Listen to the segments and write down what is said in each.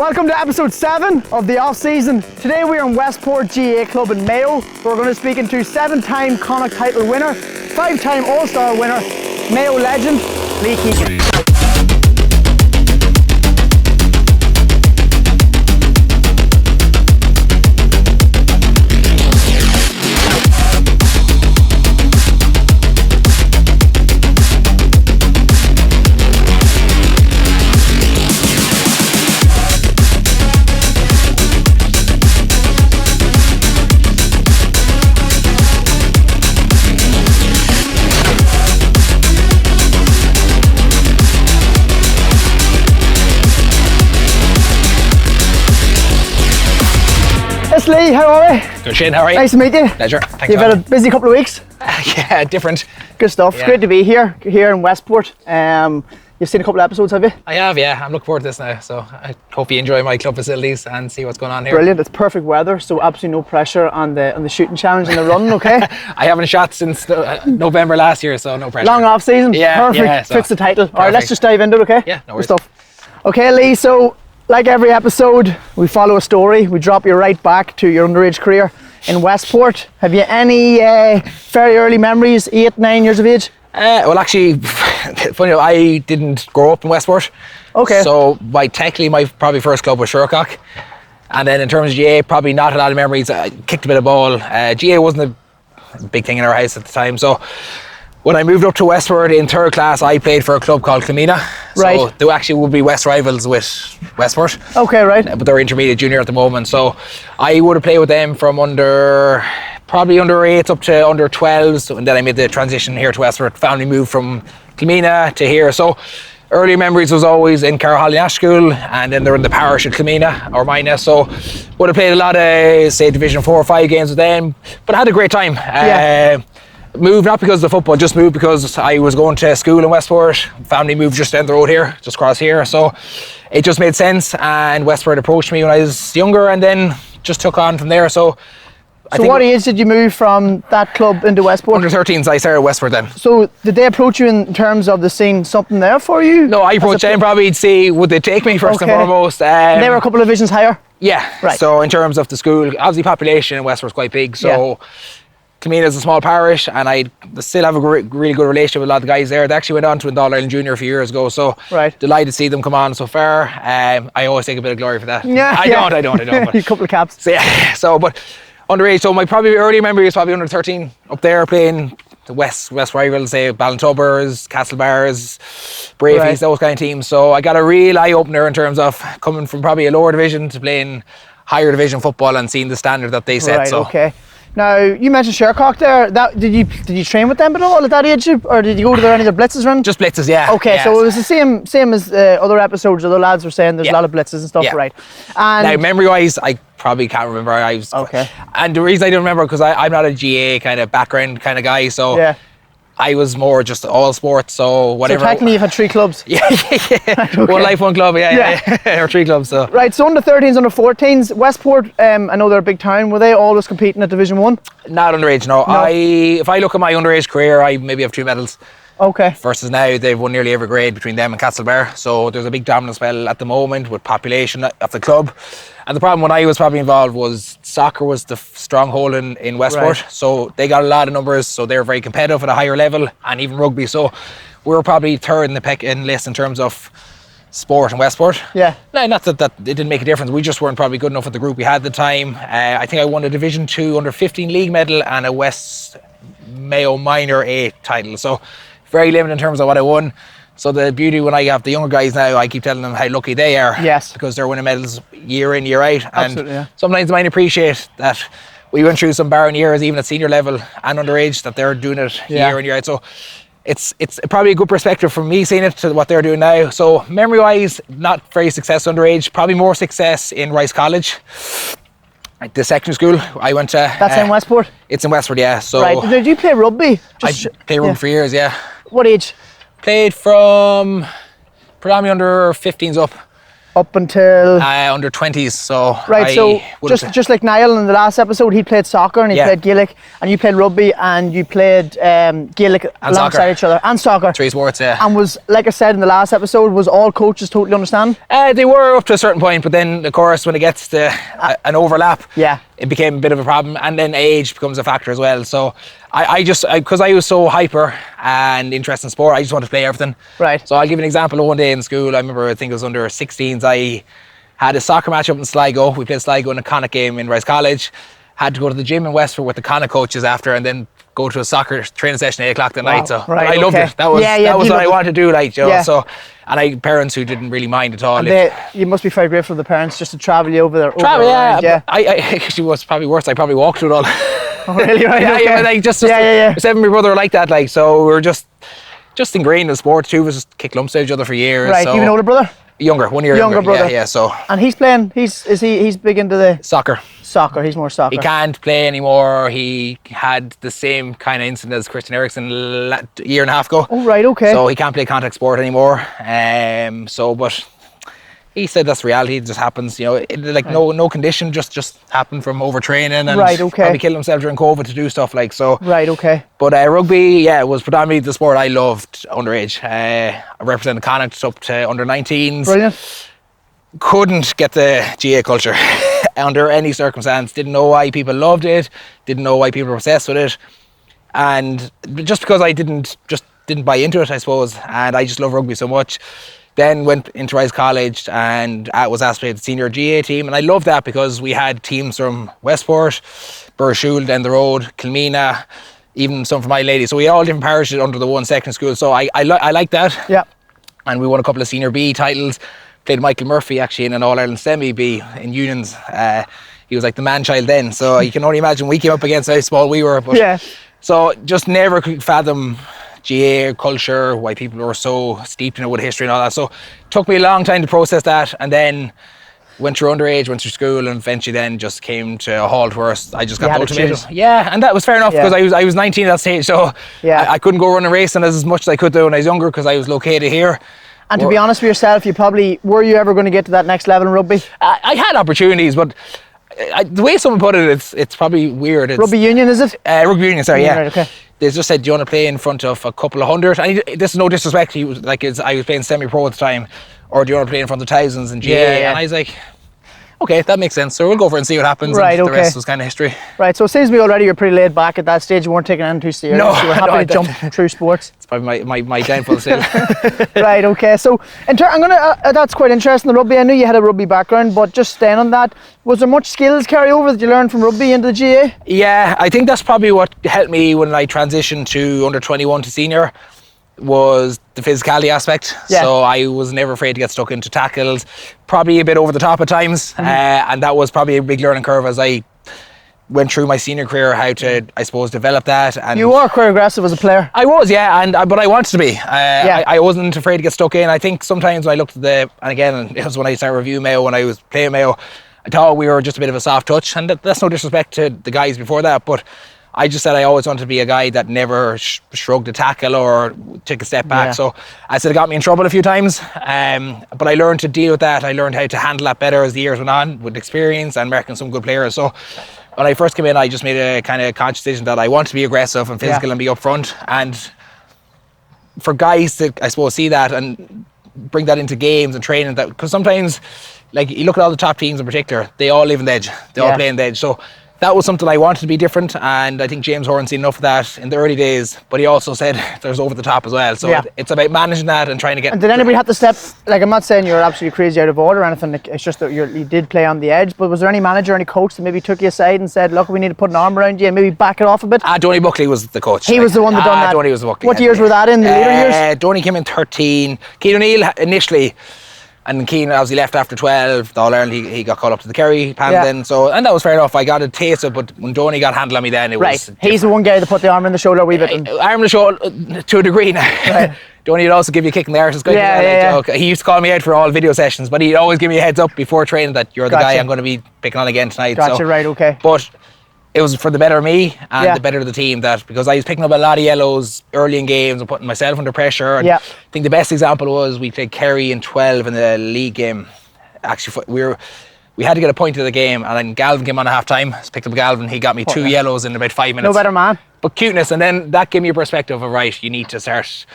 Welcome to episode 7 of the off-season. Today we are in Westport GAA Club in Mayo. We're going to speak to 7-time Connacht title winner, 5-time All-Star winner, Mayo legend, Lee Keegan. It's Lee, how are we? Good, Shane, how are you? Nice to meet you. Pleasure. Thanks. You've had a busy couple of weeks. Yeah, different. Good stuff. Yeah. Great to be here in Westport. You've seen a couple of episodes, have you? I have, yeah. I'm looking forward to this now. So I hope you enjoy my club facilities and see what's going on here. Brilliant. It's perfect weather, so absolutely no pressure on the shooting challenge and the run. Okay. I haven't shot since November last year, so no pressure. Long off season. Yeah, perfect. yeah, so fits the title. All right, let's perfect. just dive into it. Okay. Yeah, no Good worries. stuff. Okay, Lee. So, like every episode, we follow a story. We drop you right back to your underage career in Westport. Have you any very early memories? 8, 9 years of age? Well, actually, funny, I didn't grow up in Westport. Okay. So technically my probably first club was Shercock. And then in terms of GA, probably not a lot of memories. I kicked a bit of ball. GA wasn't a big thing in our house at the time. So when I moved up to Westport in 3rd class, I played for a club called Clemena. Right. So they actually would be West rivals with Westport. Okay, right. But they're intermediate junior at the moment. So I would have played with them from probably under 8s up to under 12s. And then I made the transition here to Westport. Family moved from Clemena to here. So early memories was always in Carroll Nash School, and then they're in the parish at Clemena or Mina. So would have played a lot of, say, Division 4 or 5 games with them. But I had a great time. Moved not because of the football, just moved because I was going to school in Westport. Family moved just down the road here, just across here. So it just made sense, and Westport approached me when I was younger and then just took on from there. So what age did you move from that club into Westport? Under 13s, I started Westport then. So did they approach you in terms of the scene something there for you? No, I approached them probably to see would they take me first and foremost. They were a couple of divisions higher? Yeah, right. So in terms of the school, obviously population in Westport's quite big, so Clemena is a small parish, and I still have a really good relationship with a lot of the guys there. They actually went on to All Ireland Junior a few years ago, so delighted to see them come on so far. I always take a bit of glory for that. I don't. But, a couple of caps. So, but underage, so my probably early memory is probably under 13 up there playing the West rivals, say Ballintubbers, Castlebars, Bravies, those kind of teams. So I got a real eye opener in terms of coming from probably a lower division to playing higher division football and seeing the standard that they set. Okay. Now, you mentioned Shercock there. Did you train with them at all at that age, or did you go to any of their blitzes run? Just blitzes, yeah. Okay, so it was the same as other episodes. Other lads were saying there's a lot of blitzes and stuff, right? And now, memory-wise, I probably can't remember. And the reason I don't remember because I'm not a GA kind of background kind of guy, so I was more just all sports, so whatever. So technically you've had 3 clubs? Yeah. One life, one club, or 3 clubs. So. Right, so under 13s, under 14s, Westport, I know they're a big town, were they always competing at Division 1? Not underage, no. If I look at my underage career, I maybe have 2 medals. Okay. Versus now, they've won nearly every grade between them and Castlebar. So there's a big dominant spell at the moment with population of the club. And the problem when I was probably involved was soccer was the stronghold in Westport. Right. So they got a lot of numbers, so they're very competitive at a higher level, and even rugby. So we were probably 3rd in the pecking list in terms of sport in Westport. Yeah. No, not that it didn't make a difference. We just weren't probably good enough with the group we had at the time. I think I won a Division 2 under 15 league medal and a West Mayo Minor A title. So very limited in terms of what I won. So the beauty when I have the younger guys now, I keep telling them how lucky they are. Yes. Because they're winning medals year in, year out. Absolutely, and sometimes they might appreciate that we went through some barren years, even at senior level and underage, that they're doing it year in, year out. So it's probably a good perspective from me seeing it to what they're doing now. So memory-wise, not very successful underage, probably more success in Rice College. The secondary school I went to. That's in Westport? It's in Westport, yeah. So right. Did you play rugby? I played rugby for years, What age? Played from predominantly under 15s up. Up until under 20s. So right. So just like Niall in the last episode, he played soccer and he played Gaelic, and you played rugby and you played Gaelic and alongside soccer. each other, and soccer. 3 sports, yeah. And was, like I said in the last episode, was all coaches totally understand? They were up to a certain point, but then of course when it gets to an overlap, it became a bit of a problem, and then age becomes a factor as well. So because I was so hyper and interested in sport, I just wanted to play everything. Right. So I'll give you an example of one day in school. I remember, I think it was under 16s, I had a soccer match up in Sligo. We played Sligo in a Connacht game in Rice College. Had to go to the gym in Westport with the Connacht coaches after, and then go to a soccer training session at 8 o'clock at night. So I loved it. That was what I wanted to do, like, you know. So, and I had parents who didn't really mind at all. You must be very grateful to the parents just to travel you over there. I actually was probably worse. I probably walked through it all. Oh, really? Right. Like just Seven, my brother like that, like, so we were just ingrained in sport. Two of us just kicked lumps at each other for years. Right. So. You an older brother? Younger, 1 year younger. Brother. Yeah. So. And he's playing. He's big into the soccer. Soccer. He's more soccer. He can't play anymore. He had the same kind of incident as Christian Eriksen a year and a half ago. Oh, right. Okay. So he can't play contact sport anymore. But he said that's reality. It just happens, you know. No condition, just happened from overtraining, and probably killed himself during COVID to do stuff like so. Right. Okay. But rugby, was predominantly the sport I loved underage. I represented Connacht up to under 19s. Brilliant. Couldn't get the GAA culture under any circumstance. Didn't know why people loved it. Didn't know why people were obsessed with it. And just because I didn't buy into it, I suppose, and I just love rugby so much. Then went into Rice College and was asked to play the senior GAA team, and I loved that because we had teams from Westport, Burshule down the road, Kilmina, even some from my lady. So we all different parishes under the one second school. So I like that. Yeah. And we won a couple of senior B titles. Played Michael Murphy actually in an All-Ireland semi-B in Unions. He was like the man-child then. So you can only imagine we came up against how small we were. But so just never could fathom GAA culture, why people were so steeped in it with history and all that. So it took me a long time to process that, and then went through underage, went through school, and eventually then just came to a halt where I just got the ultimatum. And that was fair enough because I was 19 at that stage, so I couldn't go running racing as much as I could do when I was younger because I was located here. And to be honest with yourself, were you ever going to get to that next level in rugby? I had opportunities, but the way someone put it, it's probably weird. Rugby union, is it? Rugby union, sorry, Right, okay. They just said, do you want to play in front of a couple of hundred? And this is no disrespect. I was playing semi-pro at the time. Or do you want to play in front of thousands in GAA? And I was like, okay, that makes sense. So we'll go for it and see what happens. Right, and the rest was kind of history. Right, so it seems to me already you're pretty laid back at that stage. You weren't taking anything too serious. No, you were happy to jump through sports. It's probably my downfall still. Right, okay. So that's quite interesting, the rugby. I knew you had a rugby background, but just staying on that, was there much skills carry over that you learned from rugby into the GAA? Yeah, I think that's probably what helped me when I transitioned to under 21 to senior. Was the physicality aspect. So I was never afraid to get stuck into tackles, probably a bit over the top at times, and that was probably a big learning curve as I went through my senior career, how to, I suppose, develop that. And you were quite aggressive as a player. I was, but I wanted to be. I wasn't afraid to get stuck in. I think sometimes when I looked at and again, it was when I started reviewing Mayo, when I was playing Mayo, I thought we were just a bit of a soft touch, and that's no disrespect to the guys before that, but I just said I always wanted to be a guy that never shrugged a tackle or took a step back. So I said it got me in trouble a few times, but I learned to deal with that. I learned how to handle that better as the years went on with experience and marking some good players. So when I first came in, I just made a kind of conscious decision that I want to be aggressive and physical and be upfront. And for guys to, I suppose, see that and bring that into games and training, that because sometimes, like, you look at all the top teams in particular, they all live in the edge. They all play in the edge. So that was something I wanted to be different, and I think James Horan seen enough of that in the early days, but he also said there's over the top as well. So it's about managing that and trying to get... And did anybody have to step, like, I'm not saying you're absolutely crazy out of order or anything, it's just that you did play on the edge, but was there any manager, any coach that maybe took you aside and said, look, we need to put an arm around you and maybe back it off a bit? Donny Buckley was the coach. He was the one that done that? Donny was the Buckley. What years were that in, the later years? Donny came in 13. Keane O'Neill initially... And Keane, obviously, left after 12, the All-Ireland, he got called up to the Kerry panel then. So, and that was fair enough. I got a taste of it, but when Donny got handled on me then, it was different. He's the one guy that put the arm in the shoulder a wee bit. Arm in the shoulder, to a degree now. Donny would also give you a kick in the arse. He used to call me out for all video sessions, but he'd always give me a heads up before training that you're the guy I'm going to be picking on again tonight. Gotcha, right, okay. But it was for the better of me and the better of the team, that because I was picking up a lot of yellows early in games and putting myself under pressure. And I think the best example was we played Kerry in 12 in the league game. actually we had to get a point of the game, and then Galvin came on at half time. Picked up Galvin, he got me 2 yellows in about 5 minutes. No better man. But cuteness, and then that gave me a perspective of, right, you need to start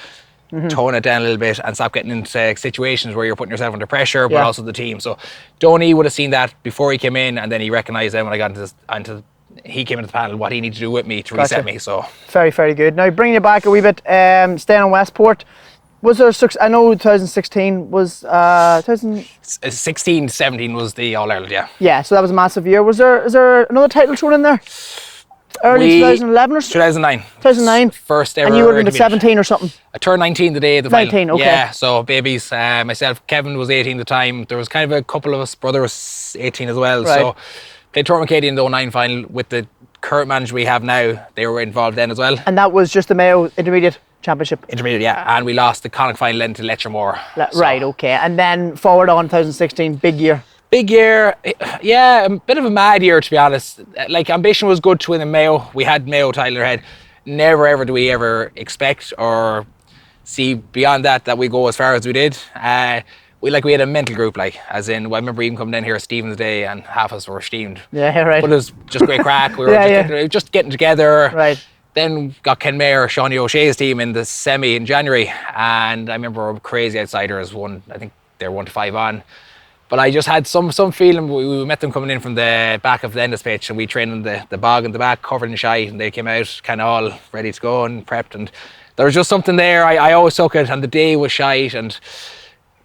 tone it down a little bit and stop getting into situations where you're putting yourself under pressure, but also the team. So Donny would have seen that before he came in, and then he recognised then when I got he came into the panel what he needed to do with me to reset me. So very, very good. Now bringing you back a wee bit, staying on Westport. Was there I know 2016 was 16, 17 was the All Ireland, yeah. Yeah, so that was a massive year. Is there another title thrown in there? Early 2011 or 2009. 2009. First ever. And you would have been 17 or something. I turned 19 the day of the final. 19, okay. Yeah, so babies. Myself, Kevin was 18 at the time. There was kind of a couple of us. Brother was 18 as well. Right. So played Tormund Katie in the 09 final with the current manager we have now. They were involved then as well. And that was just the Mayo Intermediate Championship. Intermediate, yeah. And we lost the Connacht final then to Letchermore. Right, okay. And then forward on 2016, big year. Big year, yeah, a bit of a mad year to be honest. Like, ambition was good to win in Mayo. We had Mayo title in our head. Never ever do we ever expect or see beyond that we go as far as we did. We had a mental group, as in, I remember even coming down here Stephen's Day and half of us were steamed. Yeah, right. But it was just great crack. We were just getting together. Right. Then got Ken Mayer, Shawnee O'Shea's team in the semi in January, and I remember Crazy Outsiders won. I think they were 1-5 on. But I just had some feeling. We met them coming in from the back of the Ennis pitch, and we trained in the bog in the back, covered in shite, and they came out kind of all ready to go and prepped. And there was just something there. I always took it, and the day was shite, and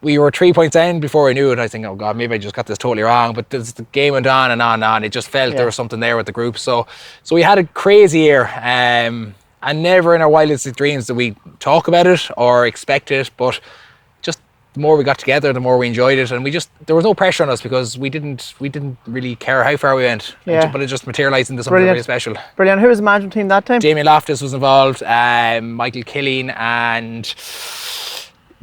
we were 3 points in before I knew it. I was thinking, oh God, maybe I just got this totally wrong. But the game went on and on and on. It just felt there was something there with the group. So we had a crazy year, and never in our wildest dreams did we talk about it or expect it, but the more we got together, the more we enjoyed it, and there was no pressure on us because we didn't really care how far we went. Yeah. But it just materialised into something really special. Brilliant. Who was the management team that time? Damien Loftus was involved, Michael Killeen, and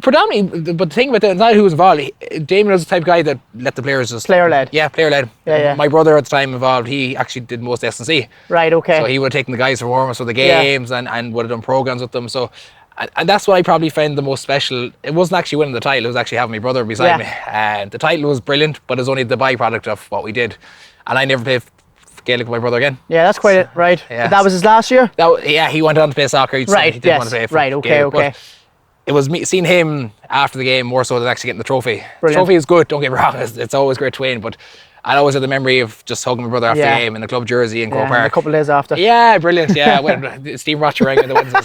predominantly. But the thing about that, not who was involved. Damien was the type of guy that let the players just player-led. Yeah, player-led. Yeah. My brother at the time involved. He actually did most S&C. Right. Okay. So he would have taken the guys for warm-ups for the games and would have done programs with them. So. And that's what I probably found the most special. It wasn't actually winning the title, it was actually having my brother beside me. The title was brilliant, but it was only the byproduct of what we did. And I never played Gaelic with my brother again. Yeah, that's quite it, right. Yeah. But that was his last year? He went on to play soccer. Right, he didn't want to play for okay, Gaelic, okay. But it was me seeing him after the game more so than actually getting the trophy. Brilliant. The trophy is good, don't get me wrong. It's always great to win, but I always had the memory of just hugging my brother after the game in the club jersey in Croke Park. A couple of days after. Yeah, brilliant. Yeah, when Steve Rocher rang me the Wednesday.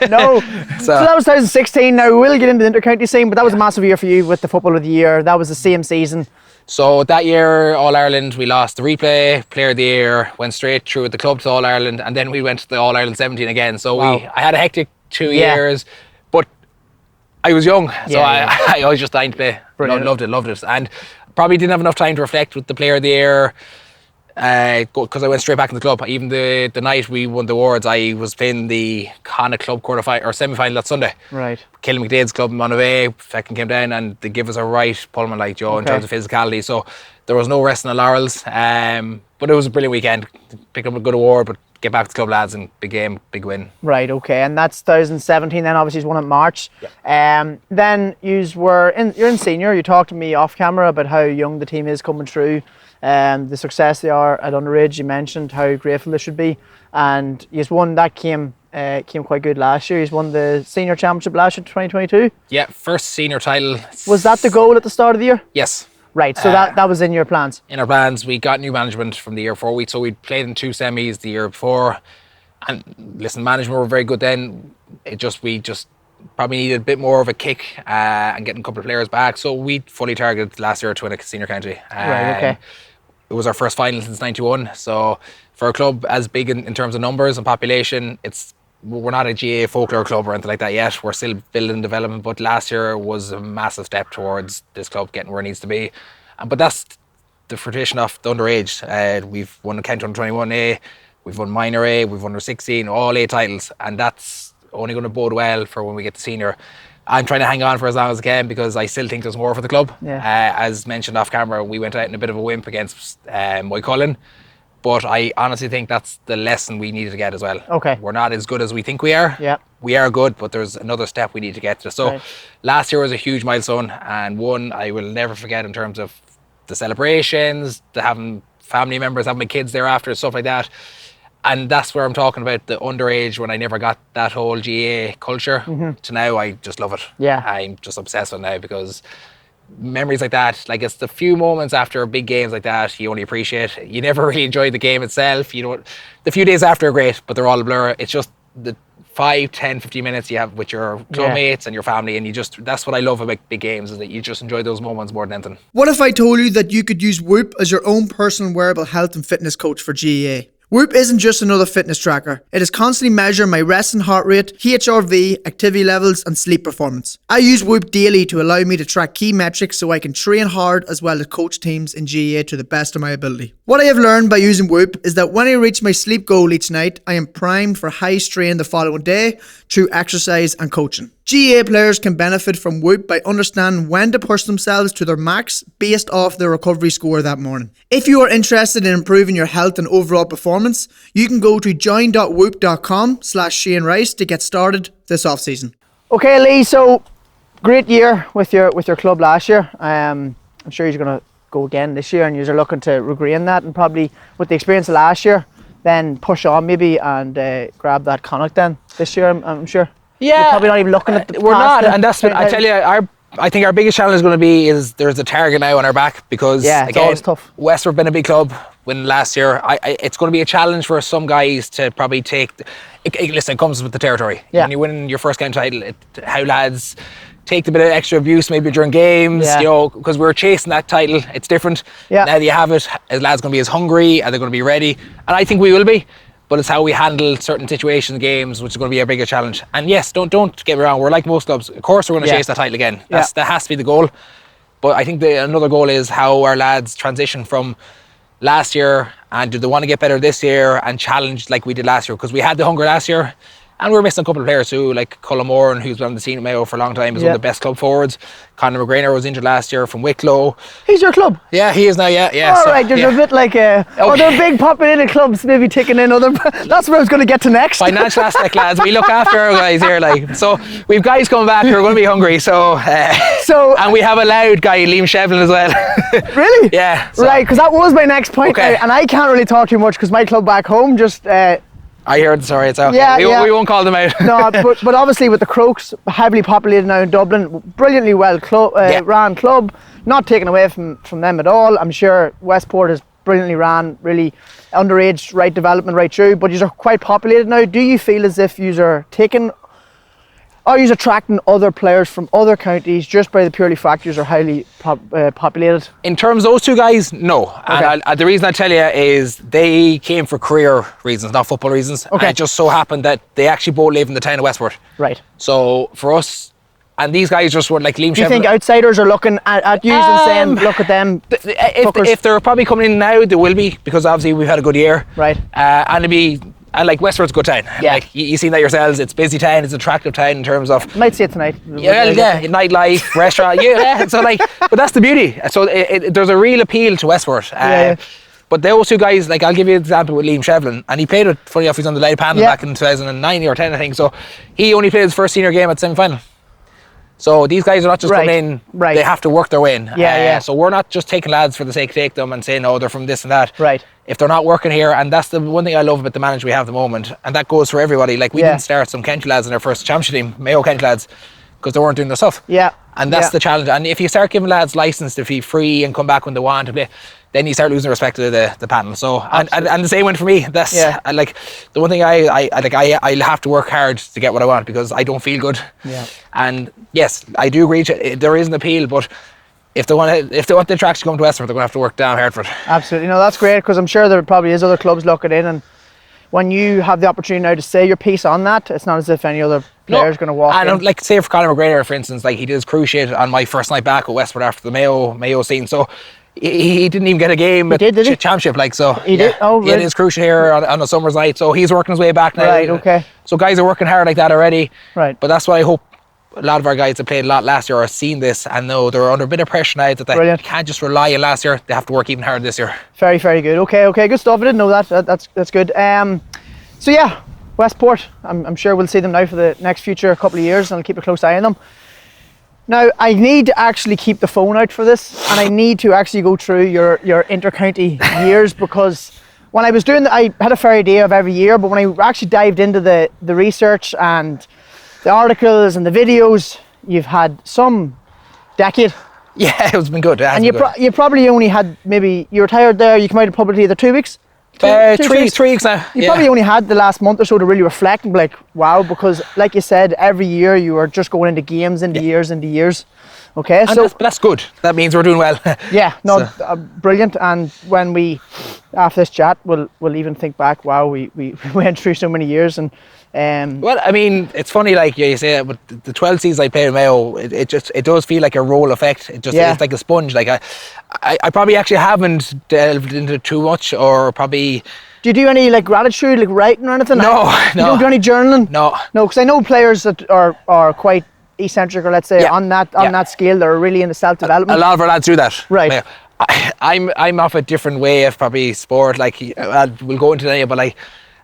No. So that was 2016. Now we'll get into the inter-county scene, but that was a massive year for you with the Football of the Year. That was the same season. So that year, All Ireland, we lost the replay, Player of the Year, went straight through with the club to All Ireland, and then we went to the All Ireland 17 again. So I had a hectic 2 years, but I was young, so I was just dying to play. Brilliant. Loved it. And probably didn't have enough time to reflect with the Player of the Year because I went straight back in the club. Even the night we won the awards, I was playing the Connacht Club semi-final that Sunday. Right. Killing McDade's club in Monterey, fucking came down and they give us a right Pullman like Joe in terms of physicality. So there was no resting on laurels. But it was a brilliant weekend. Picked up a good award, but get back to the club, lads, and big game, big win. Right, okay. And that's 2017 then, obviously you won in March. Yeah. Then you're in senior. You talked to me off camera about how young the team is coming through, the success they are at Underage. You mentioned how grateful they should be. And you've won, that came quite good last year. He's won the senior championship last year, 2022. Yeah, first senior title. Was that the goal at the start of the year? Yes. Right, so that was in your plans? In our plans, we got new management from the year before. So we played in 2 semis the year before. And listen, management were very good then. We just probably needed a bit more of a kick and getting a couple of players back. So we fully targeted last year to win a senior county. Right, okay. It was our first final since 91. So for a club as big in terms of numbers and population, we're not a GAA folklore club or anything like that yet. We're still building development, but last year was a massive step towards this club getting where it needs to be. But that's the tradition of the underage. We've won the county under 21A, we've won minor A, we've won under 16, all A titles, and that's only going to bode well for when we get to senior. I'm trying to hang on for as long as I can because I still think there's more for the club. Yeah. As mentioned off camera, we went out in a bit of a wimp against Moycullen. But I honestly think that's the lesson we need to get as well. Okay. We're not as good as we think we are. Yeah. We are good, but there's another step we need to get to. So last year was a huge milestone, and one I will never forget in terms of the celebrations, the having family members, having my kids there after, stuff like that. And that's where I'm talking about the underage, when I never got that whole GAA culture. To now, I just love it. Yeah. I'm just obsessed with it now, because memories like that, like it's the few moments after big games like that you only appreciate. You never really enjoy the game itself. You know, the few days after are great, but they're all a blur. It's just the 5, 10, 15 minutes you have with your clubmates and your family, and that's what I love about big games, is that you just enjoy those moments more than anything. What if I told you that you could use Whoop as your own personal wearable health and fitness coach for GAA? Whoop isn't just another fitness tracker. It is constantly measuring my resting heart rate, HRV, activity levels and sleep performance. I use Whoop daily to allow me to track key metrics so I can train hard as well as coach teams in GAA to the best of my ability. What I have learned by using Whoop is that when I reach my sleep goal each night, I am primed for high strain the following day through exercise and coaching. GAA players can benefit from Whoop by understanding when to push themselves to their max based off their recovery score that morning. If you are interested in improving your health and overall performance, you can go to join.whoop.com/Shane Rice to get started this off-season. Okay, Lee, so great year with your club last year. I'm sure you're going to go again this year, and you're looking to regain that, and probably with the experience of last year, then push on maybe and grab that Connacht then this year, I'm sure. Yeah, you're probably not even looking at the we're past not, then. and that's what I tell you. I think our biggest challenge is going to be is there's a target now on our back, because it's again, always tough. Westport been a big club. When last year, it's going to be a challenge for some guys to probably take. Listen, it comes with the territory. Yeah. When you win your first game title, how lads take the bit of extra abuse maybe during games, you know, because we're chasing that title. It's different. Yeah. Now that you have it, lads going to be as hungry, and they're going to be ready, and I think we will be. But it's how we handle certain situations, games, which is going to be a bigger challenge. And yes, don't get me wrong, we're like most clubs. Of course, we're going to chase that title again. That has to be the goal. But I think another goal is how our lads transition from last year, and do they want to get better this year and challenge like we did last year? Because we had the hunger last year, and we were missing a couple of players too, like Colin Moran, who's been on the scene at Mayo for a long time, is one of the best club forwards. Conor McGrainer was injured last year from Wicklow. He's your club? Yeah, he is now, yeah. All right, there's a bit like other big populated clubs maybe taking in other... That's where I was going to get to next. Financial aspect, lads. We look after our guys here, like. So we've guys coming back who are going to be hungry, and we have a loud guy, Liam Shevlin, as well. Really? Yeah. Right, because that was my next point. Okay. And I can't really talk too much because my club back home just... I heard the story, it's okay. We won't call them out. No, but obviously with the Crokes heavily populated now in Dublin, brilliantly well ran club, not taken away from them at all. I'm sure Westport is brilliantly ran, really underage, right development right through, but you are quite populated now. Do you feel as if you are attracting other players from other counties just by the purely fact you are highly populated? In terms of those two guys, no. Okay. And the reason I tell you is they came for career reasons, not football reasons. Okay. And it just so happened that they actually both live in the town of Westport. Right. So for us, and these guys just were like Liam Shevlin. Do you think outsiders are looking at you and saying, look at them? If they're probably coming in now, they will be, because obviously we've had a good year. Right. And it'd be... And like Westport's a good town. Yeah. Like you seen that yourselves. It's a busy town. It's an attractive town in terms of. Might see it tonight. Yeah, nightlife, restaurant. Yeah. So but that's the beauty. So there's a real appeal to Westport. But those two guys, like I'll give you an example with Liam Shevlin, and he played it. Funny enough, he's on the live panel back in 2009 or 10, I think. So he only played his first senior game at semi-final. So these guys are not just coming in, they have to work their way in. So we're not just taking lads for the sake of taking them and saying, oh, they're from this and that. Right. If they're not working here, and that's the one thing I love about the manager we have at the moment, and that goes for everybody. Like we didn't start some county lads in their first championship team, Mayo county lads, because they weren't doing their stuff. Yeah. And that's the challenge. And if you start giving lads license to be free and come back when they want to play, then you start losing respect to the panel. So and the same went for me. That's like the one thing I have to work hard to get what I want, because I don't feel good. Yeah. And yes, I do agree. There is an appeal, but if they want the attraction to come to Westport, they're going to have to work down hard for it. Absolutely. No, that's great, because I'm sure there probably is other clubs looking in, and when you have the opportunity now to say your piece on that, it's not as if any other player's going to walk in. And like say for Conor McGrainer, for instance, like he did his cruciate on my first night back at Westport after the Mayo scene. So he didn't even get a game at the championship, like so. He did. Oh, he had his cruciate here on a summer's night, so he's working his way back now. Right. Okay. So guys are working hard like that already. Right. But that's what I hope a lot of our guys that played a lot last year are seeing this and know they're under a bit of pressure now that they Brilliant. can't just rely on last year. They have to work even harder this year. Very, very good. Okay, good stuff. I didn't know that. That's good. So yeah, Westport. I'm sure we'll see them now for the next future couple of years, and I'll keep a close eye on them. Now, I need to actually keep the phone out for this, and I need to actually go through your inter-county years, because when I was doing I had a fair idea of every year, but when I actually dived into the research and the articles and the videos, you've had some decade. Yeah, it's been good. And you probably only had, maybe you retired there, you came out publicly either 2 weeks? 3 weeks now. You probably only had the last month or so to really reflect and be like, wow, because like you said, every year you were just going into games, into years. Okay, and so that's good. That means we're doing well. yeah, no, brilliant. And when we, after this chat, we'll even think back, wow, we went through so many years. And well, I mean, it's funny, like you say, but the 12 seasons I played in Mayo, it does feel like a roll effect. It's like a sponge. Like I probably actually haven't delved into too much, or probably. Do you do any like gratitude, like writing or anything? No. You don't do any journaling? No, because I know players that are quite eccentric, or let's say on that scale, they're really into self-development. A lot of our lads do that. Right. I'm off a different way of probably sport. Like we'll go into that, but like,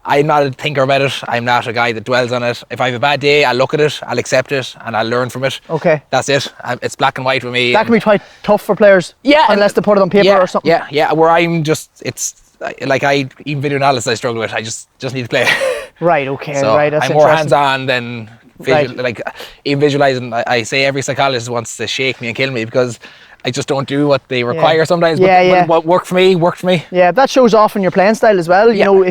I'm not a thinker about it. I'm not a guy that dwells on it. If I have a bad day, I'll look at it, I'll accept it, and I'll learn from it. Okay. That's it. It's black and white with me. That can be quite tough for players. Yeah. Unless they put it on paper or something. Yeah. Where I'm just, it's like even video analysis I struggle with. I just need to play. Right. Okay. So right. That's I'm more hands-on than like even visualizing. I say every psychologist wants to shake me and kill me because I just don't do what they require sometimes. But what worked for me. Yeah, that shows off in your playing style as well. You know,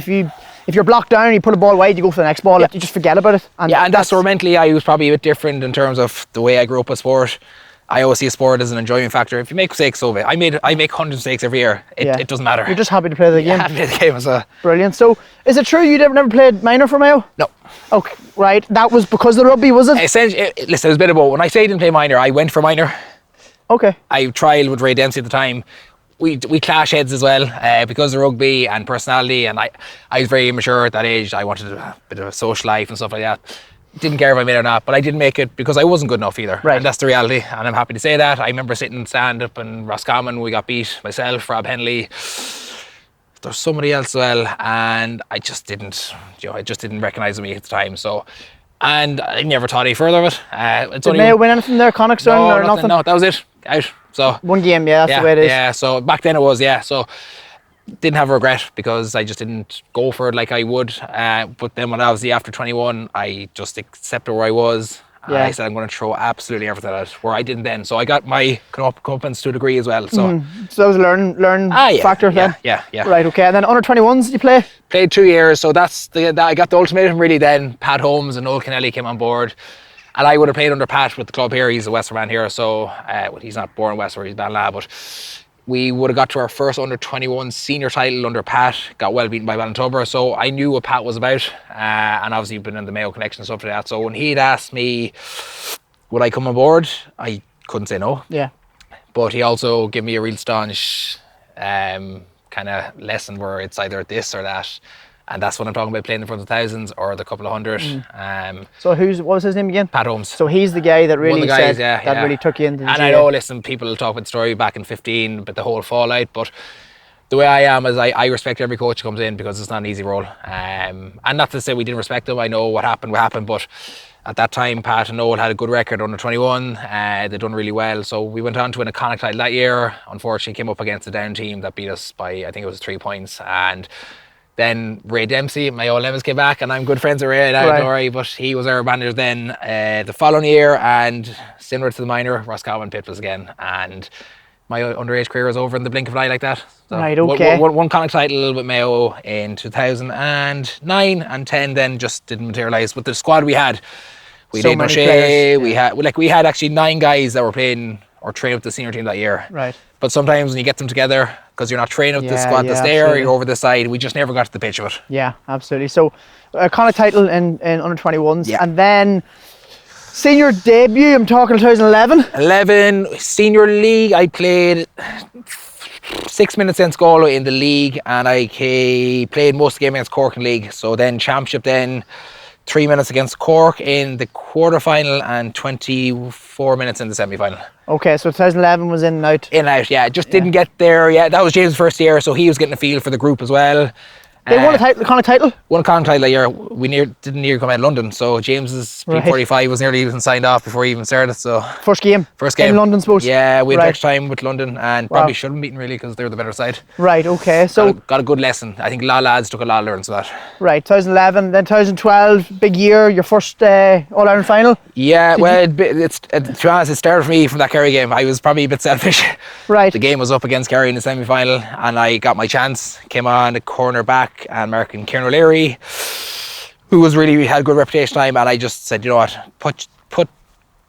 if you're blocked down, you put a ball wide, you go for the next ball. You just forget about it. And that's where mentally I was probably a bit different in terms of the way I grew up with sport. I always see sport as an enjoyment factor. If you make mistakes, so I make 100 mistakes every year. It doesn't matter. You're just happy to play the game. Happy to play the game. So. Brilliant. So, is it true you never played minor for Mayo? No. Okay, right. That was because of the rugby, was it? Essentially, listen, it was a bit of both. When I say I didn't play minor, I went for minor. Okay. I trialled with Ray Dempsey at the time. We clash heads as well because of rugby and personality, and I was very immature at that age. I wanted a bit of a social life and stuff like that. Didn't care if I made it or not, but I didn't make it because I wasn't good enough either. Right. And that's the reality, and I'm happy to say that. I remember sitting stand-up in Roscommon, we got beat, myself, Rob Henley. There's somebody else as well, and I just didn't recognise me at the time. So, and I never thought any further of it. Did Mayo win anything there, Connacht or nothing? No, that was it. Out. So one game, that's the way it is. Yeah, so back then it was, so didn't have a regret because I just didn't go for it like I would. But then when I was after 21, I just accepted where I was. And I said I'm going to throw absolutely everything at it, where I didn't then. So I got my comeuppance to a degree as well. So so that was a learn factor then? Yeah. Right, okay. And then under 21s you play? Played 2 years, so I got the ultimatum really then. Pat Holmes and Noel Kennelly came on board. And I would have played under Pat with the club here. He's a Western man here, so he's not born in Western, he's Ballina, but we would have got to our first under 21 senior title under Pat, got well beaten by Ballintubber, so I knew what Pat was about, and obviously been in the Mayo connection and stuff like that. So when he'd asked me would I come on board, I couldn't say no. Yeah. But he also gave me a real staunch kind of lesson where it's either this or that. And that's what I'm talking about, playing in front of thousands or the couple of hundred. So what was his name again? Pat Holmes. So he's the guy that really really took you into the And GAA. I know, listen, people talk about the story back in 15, but the whole fallout. But the way I am is I respect every coach who comes in because it's not an easy role. And not to say we didn't respect them. I know what happened. But at that time, Pat and Noel had a good record under 21. They'd done really well. So we went on to win a Connacht title that year. Unfortunately, came up against a down team that beat us by, I think it was 3 points. And then Ray Dempsey, my old Lemons, came back, and I'm good friends with Ray now, don't worry, but he was our manager then the following year, and similar to the minor, Roscommon pipped us again, and my underage career was over in the blink of an eye like that. So right, okay. One Connacht title with Mayo in 2009 and 10 then just didn't materialise. With the squad we had, we had Aidan O'Shea, we had actually 9 guys that were playing or training with the senior team that year. Right. But sometimes when you get them together, because you're not training with the squad that's there, absolutely. you're over the side. We just never got to the pitch of it. Yeah, absolutely. So, a Connacht title in under 21s, and then senior debut. I'm talking 2011. 11 senior league. I played 6 minutes against Galway in the league, and I played most of the game against Cork in league. So then championship then 3 minutes against Cork in the quarter-final and 24 minutes in the semi-final. Okay, so 2011 was in and out. In and out, yeah. Just didn't get there yet. That was James' first year, so he was getting a feel for the group as well. They won a title, Connacht title? Won a Connacht title that year. We didn't near come out of London, so James's P45 was nearly even signed off before he even started. So First game in London, suppose. Yeah, we had extra time with London, and probably shouldn't have beaten really because they were the better side. Right, okay. So got a good lesson. I think a lot of lads took a lot of learning from that. Right, 2011, then 2012, big year, your first All-Ireland final. Yeah, well, to be honest, it started for me from that Kerry game. I was probably a bit selfish. Right. The game was up against Kerry in the semi-final, and I got my chance. Came on the corner back, and American Kieran O'Leary, who was really had a good reputation time, and I just said, you know what, put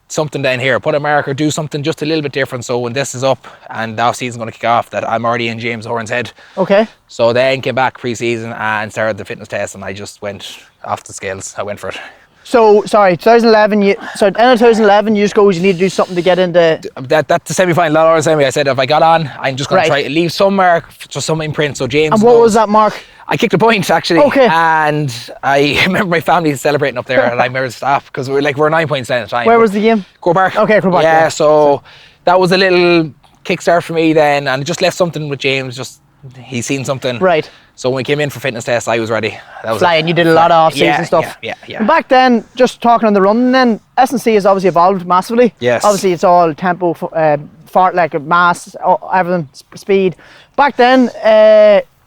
something down here, put a marker, do something just a little bit different, so when this is up and the off-season's going to kick off, that I'm already in James Horan's head. Okay. So then came back pre-season and started the fitness test, and I just went off the scales. I went for it. So, sorry, 2011, end of 2011, you just go, you need to do something to get into... That's the semi-final, that All-Ireland semi. I said, if I got on, I'm just going to try to leave some mark, just some imprint, so James And what was that mark? I kicked a point, actually. Okay. And I remember my family celebrating up there, and I remember the staff, because we were 9 points down at the time. Where was the game? Croke Park. Okay, Croke Park. Yeah, so that was a little kickstart for me then, and it just left something with James, just he's seen something. Right. So when we came in for fitness tests, I was ready. That was Flying, you did a lot of off-season stuff. Yeah. And back then, just talking on the run then, S&C has obviously evolved massively. Yes. Obviously it's all tempo, fart, like mass, everything, speed. Back then,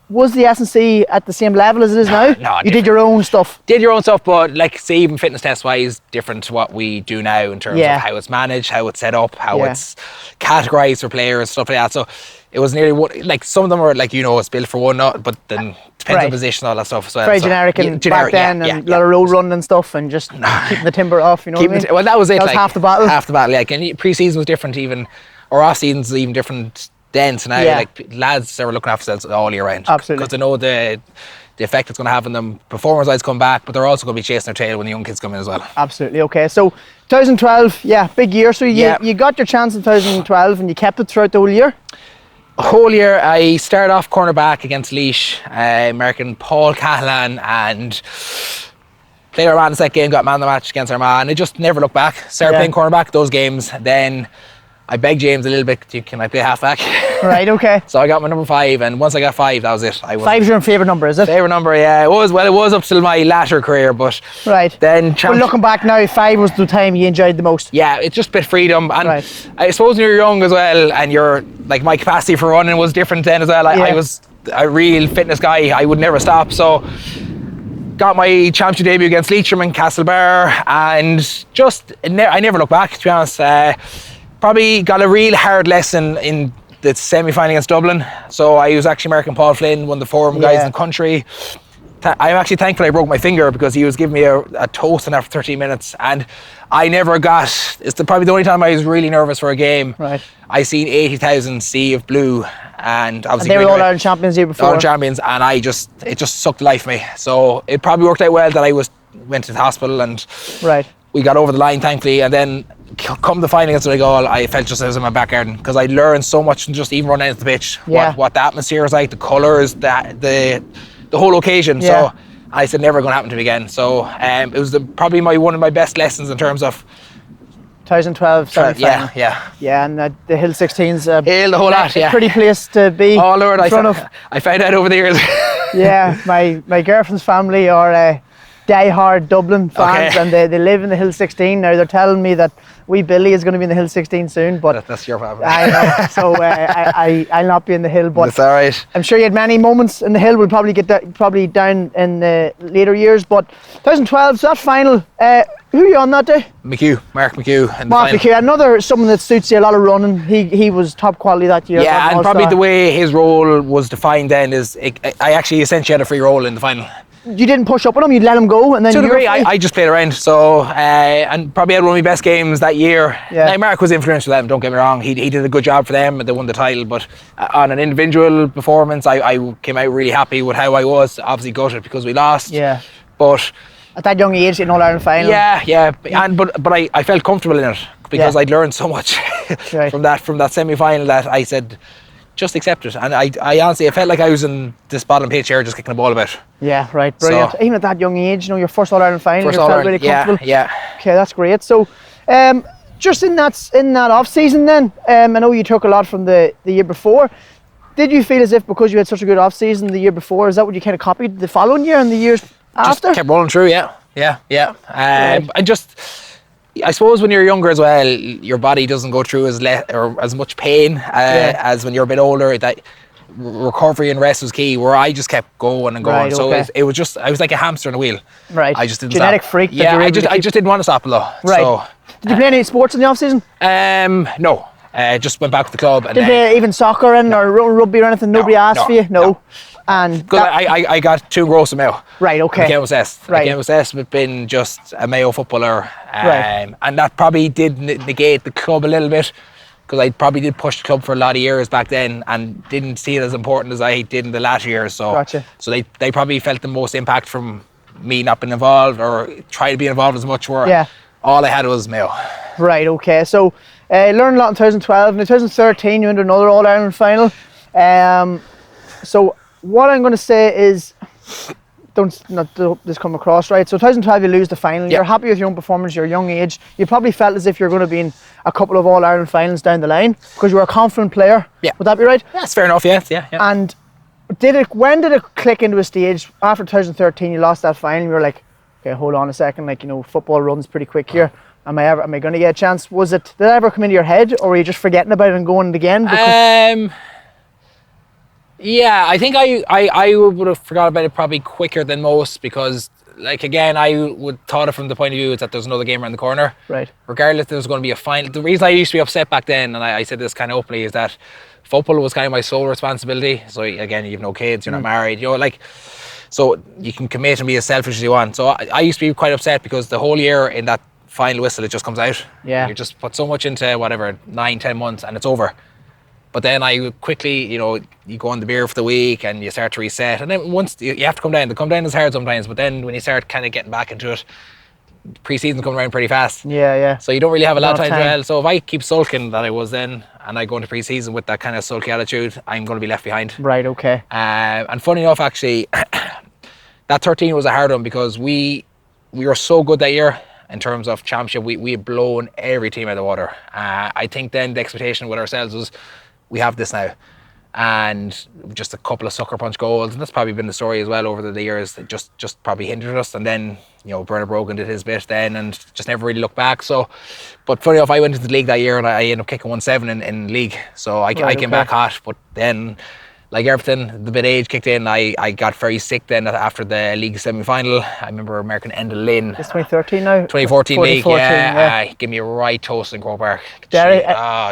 was the S&C at the same level as it is now? No, you did your own stuff. Did your own stuff, but like say even fitness test wise, different to what we do now in terms of how it's managed, how it's set up, how it's categorized for players, stuff like that. So it was nearly like some of them were like, it's built for one, but then depends on position, all that stuff as well. Very generic and back then, and a lot of road running and stuff, and just keeping the timber off. You know what I mean? Well, that was it. That was half the battle. Half the battle. Like, and pre-season was different, even, or off seasons even different. Then so now, like lads are looking after themselves all year round. Absolutely. Because they know the effect it's going to have on them. Performance-wise come back, but they're also going to be chasing their tail when the young kids come in as well. Absolutely. Okay, so 2012, big year. So you got your chance in 2012 and you kept it throughout the whole year? Whole year, I started off cornerback against Laois, American Paul Cahalane, and played our man in the second game, got man of the match against Armagh, and I just never looked back. Started playing cornerback those games, then I begged James a little bit, can I play halfback? Right, okay. So I got my number 5, and once I got 5, that was it. 5's your favourite number, is it? Favourite number, yeah. It was up till my latter career, but then... Well, looking back now, 5 was the time you enjoyed the most. Yeah, it's just a bit of freedom, and I suppose when you're young as well, and you're, like, my capacity for running was different then as well. I was a real fitness guy, I would never stop, so... Got my championship debut against Leitrim and Castlebar, and just, I never looked back, to be honest. Probably got a real hard lesson in the semi-final against Dublin. So I was actually American Paul Flynn, one of the forum guys in the country. I'm actually thankful I broke my finger because he was giving me a toast after 13 minutes, and I never got, probably the only time I was really nervous for a game. Right. I seen 80,000 sea of blue, and obviously they were All-Ireland champions the year before. All-Ireland champions, and it just sucked the life from me. So it probably worked out well that I went to the hospital, and we got over the line thankfully, and then come the final against the goal, I felt just as I was in my back garden because I'd learned so much from just even running into the pitch, what the atmosphere is like, the colours, the whole occasion. So I said never going to happen to me again. So it was probably one of my best lessons in terms of 2012 semi-final. Yeah, and the Hill 16's the whole lot, a pretty place to be. Oh Lord, I found out over the years. Yeah, my girlfriend's family are die-hard Dublin fans, and they live in the Hill 16. Now they're telling me that wee Billy is going to be in the Hill 16 soon, but that's your problem. I know, so I'll not be in the Hill, but that's all right. I'm sure you had many moments in the Hill. We'll probably get down in the later years, but 2012, so that final, who are you on that day? Mark McHugh. Mark McHugh, someone that suits you, a lot of running. He was top quality that year. Yeah, and probably the way his role was defined then is, I actually essentially had a free role in the final. You didn't push up with him, you'd let him go, and then I just played around, so and probably had one of my best games that year. Now, Mark was influential for them, don't get me wrong, he did a good job for them and they won the title, but on an individual performance I came out really happy with how I was, obviously gutted because we lost, but at that young age in All-Ireland final. But I felt comfortable in it because I'd learned so much from that semi-final that I said, just accept it. And I honestly, I felt like I was in this bottom pitch here, just kicking the ball about. Yeah, right, brilliant. So, Even at that young age, your first All-Ireland final, you felt All-Ireland, really comfortable. Yeah. Okay, that's great. So, just in that off season, then I know you took a lot from the year before. Did you feel as if because you had such a good off season the year before, is that what you kind of copied the following year and the years after? Just kept rolling through, yeah. Right. And just, I suppose when you're younger as well, your body doesn't go through as much pain as when you're a bit older. That recovery and rest was key. Where I just kept going and going. Right, So okay. it was just, I was like a hamster in a wheel. Right. I just didn't Genetic stop. freak. That Yeah, you're able to I just didn't want to stop though. Right. So, did you play any sports in the off season? No. Just went back to the club and Did then, they even soccer or rugby or anything? Nobody asked for you? No. And because I got too engrossed in Mayo. right, okay. I became obsessed. Right. I became obsessed with being just a Mayo footballer. Right. And that probably did negate the club a little bit, because I probably did push the club for a lot of years back then and didn't see it as important as I did in the latter years. So, Gotcha. So they probably felt the most impact from me not being involved or try to be involved as much, where all I had was Mayo. Right, okay. So learned a lot in 2012. In 2013 you went to another All-Ireland final. So what I'm going to say is, don't not this come across right. So 2012 you lose the final. You're happy with your own performance, your young age. You probably felt as if you're going to be in a couple of All-Ireland finals down the line because you were a confident player. Yeah. Would that be right? That's fair enough, yeah. And when did it click into a stage after 2013 you lost that final? You were like, okay, hold on a second, football runs pretty quick here. Am I going to get a chance? Did that ever come into your head, or were you just forgetting about it and going again? Yeah, I think I would have forgot about it probably quicker than most, because again, I would thought it from the point of view is that there's another game around the corner. Right. Regardless if there's going to be a final. The reason I used to be upset back then, and I said this kind of openly, is that football was kind of my sole responsibility. So again, you have no kids, you're not married, so you can commit and be as selfish as you want. So I used to be quite upset because the whole year in that final whistle, it just comes out. Yeah. You just put so much into 9-10 months and it's over. But then I quickly, you go on the beer for the week and you start to reset. And then once you have to come down, the come down is hard sometimes, but then when you start kind of getting back into it, pre-season's coming around pretty fast. Yeah. So you don't really have a lot of time to time. dwell. So if I keep sulking that I was then, and I go into pre-season with that kind of sulky attitude, I'm going to be left behind. Right, okay. And funny enough, actually, that 13 was a hard one because we were so good that year in terms of championship. We had blown every team out of the water. I think then the expectation with ourselves was, we have this now, and just a couple of sucker punch goals, and that's probably been the story as well over the years, that just probably hindered us. And then Bernard Brogan did his bit then and just never really looked back. So, but funny enough, I went into the league that year and I ended up kicking 1-7 in league, so I came back hot. But then, like everything, the bit age kicked in. I got very sick then after the league semi-final. I remember American Endel Lynn. It's 2013 now? 2014 league, 2014, give me a right toast in Croke Park. Derry?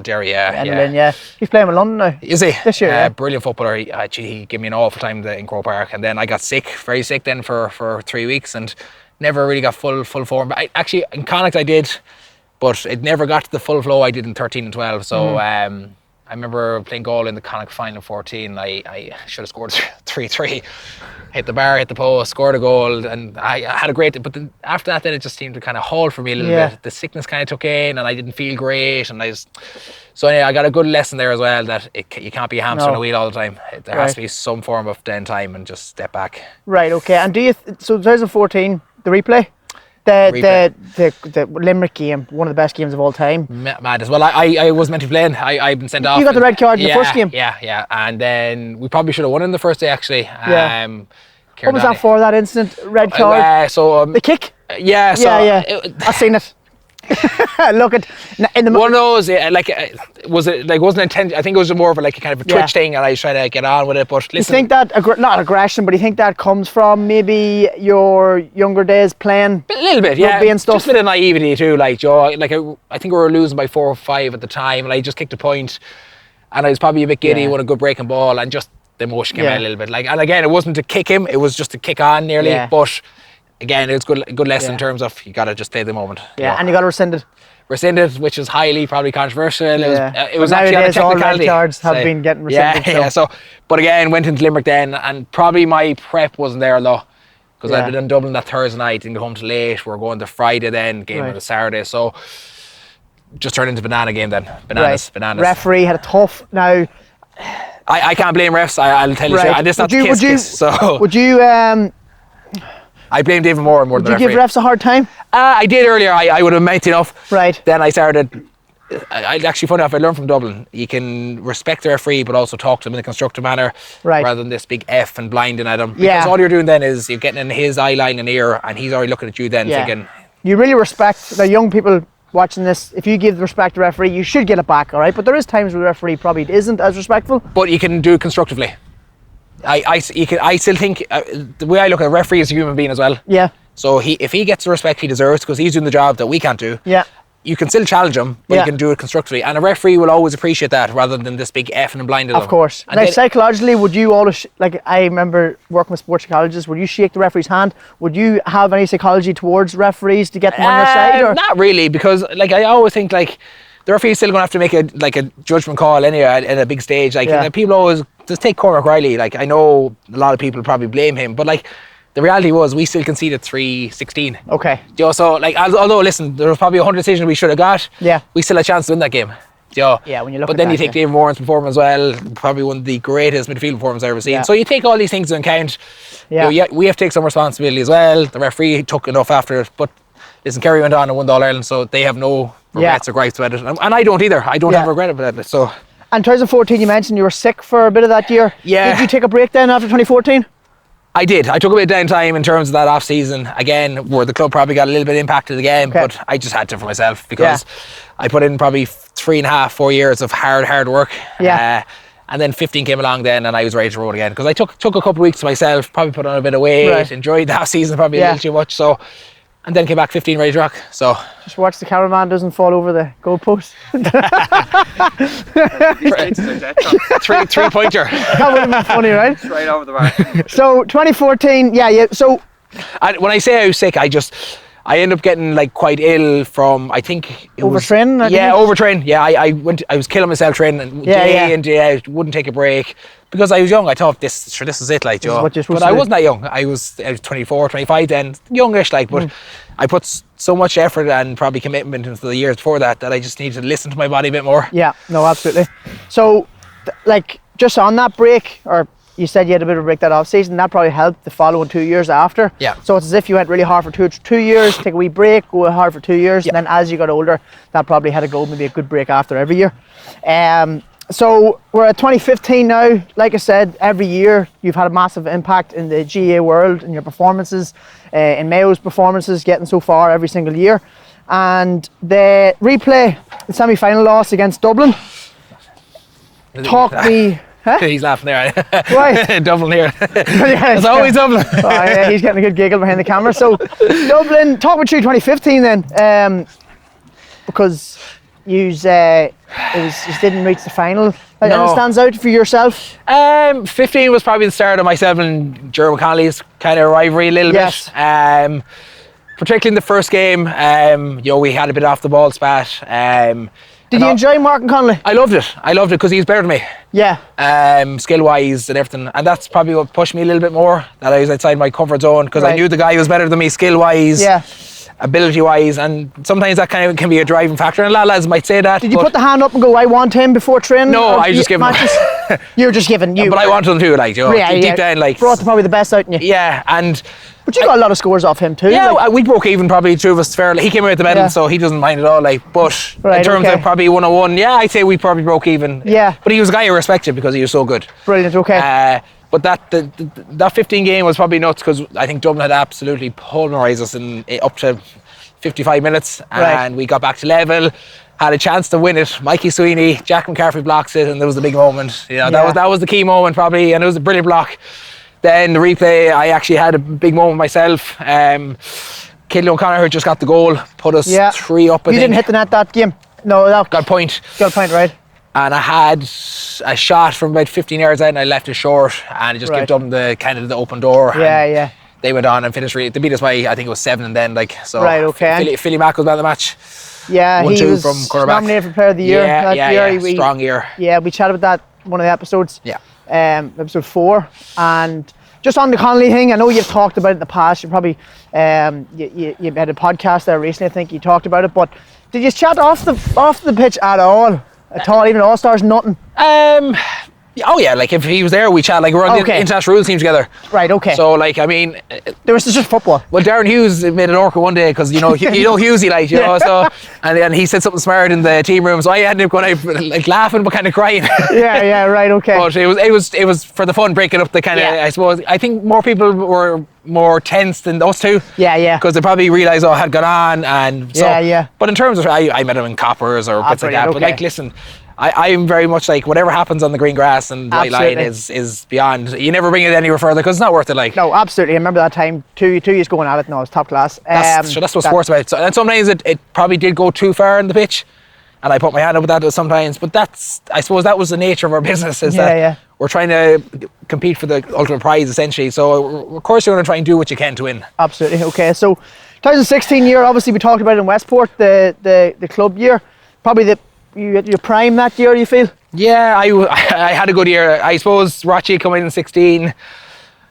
Derry, yeah. Endel Lynn, yeah. He's playing with London now. Is he? This year, yeah. Brilliant footballer. He gave me an awful time in Croke Park. And then I got sick, very sick then for 3 weeks and never really got full form. But actually, in Connacht I did, but it never got to the full flow I did in 13 and 12. So, I remember playing goal in the Connacht final 14. I should have scored 3-3. Hit the bar, hit the post, scored a goal, and I had a great. But then after that, then it just seemed to kind of halt for me a little bit. The sickness kind of took in, and I didn't feel great. And so anyway, I got a good lesson there as well, that you can't be a hamster on a wheel all the time. There has to be some form of downtime and just step back. Right. Okay. And so 2014, the replay? The Limerick game, one of the best games of all time. Mad as well. I was meant to be playing. I've been sent off. You got the red card in the first game. Yeah. And then we probably should have won in the first day actually. What was that for, that incident? Red card? The kick? Yeah. I've seen it. Look at in the one of those, wasn't intended. I think it was more of a kind of a twitch thing, and I was trying to get on with it. But listen, you think that not aggression, but you think that comes from maybe your younger days playing a little bit, rugby and stuff? Just a bit of naivety too, I think we were losing by 4 or 5 at the time, and I just kicked a point, and I was probably a bit giddy, won a good breaking ball, and just the emotion came out a little bit. And again, it wasn't to kick him; it was just to kick on nearly, but. Again, it's good lesson in terms of you got to just stay the moment. Yeah, and you got to rescind it. Rescind it, which is highly probably controversial. It was actually on a technicality. All red cards have been getting rescinded. So, but again, went into Limerick then, and probably my prep wasn't there though, because I'd been in Dublin that Thursday night, didn't go home till late. We were going to Friday then, game on the Saturday, so just turned into banana game then. Bananas. Referee had a tough. Now, I can't blame refs. I'll tell you straight. And this is not the case. So would you I blamed even more than the referee. Would you give refs a hard time? I did earlier. I would have meant enough. Right. Then I started. I actually, funny enough, I learned from Dublin. You can respect the referee, but also talk to him in a constructive manner, rather than this big F and blinding at him. Because all you're doing then is you're getting in his eye line and ear, and he's already looking at you then thinking. You really respect the young people watching this. If you give the respect to the referee, you should get it back, all right? But there is times where the referee probably isn't as respectful. But you can do it constructively. I still think the way I look at a referee is a human being as well. Yeah. So if he gets the respect he deserves because he's doing the job that we can't do. Yeah. You can still challenge him, but you can do it constructively. And a referee will always appreciate that rather than this big F and blinded. Of course. And now, psychologically, would you always, like I remember working with sports psychologists, would you shake the referee's hand? Would you have any psychology towards referees to get them on your side? Or? Not really, because like I always think like the referee's still going to have to make a judgment call anyway at a big stage. Like people always, just take Cormac Riley. Like I know a lot of people probably blame him, but like the reality was we still conceded 3-16. Okay. You know, so like although listen, there was probably 100 decisions we should have got. Yeah. We still had a chance to win that game. You know? Yeah, when you look but at then that, you take David Warren's performance as well, probably one of the greatest midfield performances I've ever seen. So you take all these things into account. Yeah. You know, we have to take some responsibility as well. The referee took enough after it, but listen, Kerry went on and won the All-Ireland, so they have no regrets or gripes about it. And I don't either. I don't have regret about it. So. And 2014, you mentioned you were sick for a bit of that year. Yeah. Did you take a break then after 2014? I did. I took a bit of downtime in terms of that off season. Again, where the club probably got a little bit impacted again, but I just had to for myself because I put in probably 3.5, 4 years of hard work. Yeah. And then 15 came along then and I was ready to roll again because I took a couple of weeks to myself, probably put on a bit of weight, enjoyed the off season probably a little too much. So, and then came back 15 ready to rock. So just watch the cameraman doesn't fall over the goalpost. 3-pointer. That would have been funny, right? It's right over the mark. So 2014, so when I say I was sick, I ended up getting like quite ill from, I think it overtraining. Overtraining. Yeah, I was killing myself training day in day out, wouldn't take a break because I was young. I thought this is it, like, Joe. But I wasn't that young. I was 24, 25 then, youngish, like. But I put so much effort and probably commitment into the years before that I just needed to listen to my body a bit more. Yeah, no, absolutely. So, like, just on that break, or you said you had a bit of a break that off season, that probably helped the following 2 years after. Yeah. So it's as if you went really hard for two years, take a wee break, go hard for 2 years, and then as you got older, that probably had to go maybe a good break after every year. So we're at 2015 now. Like I said, every year you've had a massive impact in the GAA world, in your performances, in Mayo's performances, getting so far every single year. And the replay, the semi-final loss against Dublin, talk me... Huh? He's laughing there. Right. Dublin here. It's always Dublin. Oh, yeah, he's getting a good giggle behind the camera. So Dublin, talk me through 2015 then, because you didn't reach the final. Anything stands out for yourself? 15 was probably the start of myself and Jeremy Connolly's kind of rivalry a little bit. Particularly in the first game, we had a bit off the ball spat. Did you enjoy Mark and Connolly? I loved it because he was better than me. Yeah. Skill-wise and everything. And that's probably what pushed me a little bit more, that I was outside my comfort zone because I knew the guy was better than me skill-wise. Yeah. Ability-wise, and sometimes that kind of can be a driving factor, and a lot of lads might say that. Did you put the hand up and go, I want him before training? No, I just give him. You're just giving you. But I wanted him too, like, deep down, like. Brought probably the best out in you. Yeah, and. But you got a lot of scores off him too. Yeah, like, we broke even probably, two of us fairly. He came out with the medal, so he doesn't mind at all, like. But in terms of probably 101, I'd say we probably broke even. Yeah. But he was a guy I respected because he was so good. Brilliant. Okay. But that 15 game was probably nuts because I think Dublin had absolutely pulverised us in up to 55 minutes, and we got back to level, had a chance to win it. Mikey Sweeney, Jack McCarthy blocks it, and there was the big moment. That was the key moment probably, and it was a brilliant block. Then the replay, I actually had a big moment myself. Killian O'Connor just got the goal, put us 3 up. You didn't hit the net that game? No, got a point. Got a point, right? And I had a shot from about 15 yards out, and I left it short, and it just gave Dublin the kind of the open door. Yeah. They went on and finished. They beat us by, I think it was 7, and then so. Right, okay. Philly Mack was man of the match. Yeah, he was from nominated for Player of the Year that year. Strong year. Yeah, we chatted about that one of the episodes. Yeah. Episode 4, and just on the Connolly thing, I know you've talked about it in the past. You probably you had a podcast there recently. I think you talked about it, but did you chat off the pitch at all? Even All Stars, nothing. Oh yeah, like if he was there, we chat. Like we're on the international rules team together. Right. Okay. So like, I mean, there was just football. Well, Darren Hughes made an orca one day because you know Hughesy, like you know. So and then he said something smart in the team room. So I ended up going out like laughing but kind of crying. Yeah. Right. Okay. But it was for the fun, breaking up the kind of. I suppose I think more people were more tense than those two. Yeah. Because they probably realised what had gone on, and so. Yeah. But in terms of I met him in coppers or bits like that. But like, listen. I'm very much like whatever happens on the green grass and white line is beyond. You never bring it anywhere further because it's not worth it. Like no, absolutely. I remember that time two years going at it. No, it was top class. That's what sports about. So, and sometimes it probably did go too far in the pitch, and I put my hand up with that sometimes. But I suppose that was the nature of our business. Is that we're trying to compete for the ultimate prize essentially. So of course you're going to try and do what you can to win. Absolutely. Okay. So 2016 year, obviously we talked about it in Westport, the club year, probably you had your prime that year, you feel? Yeah, I had a good year. I suppose Rachi came in 16,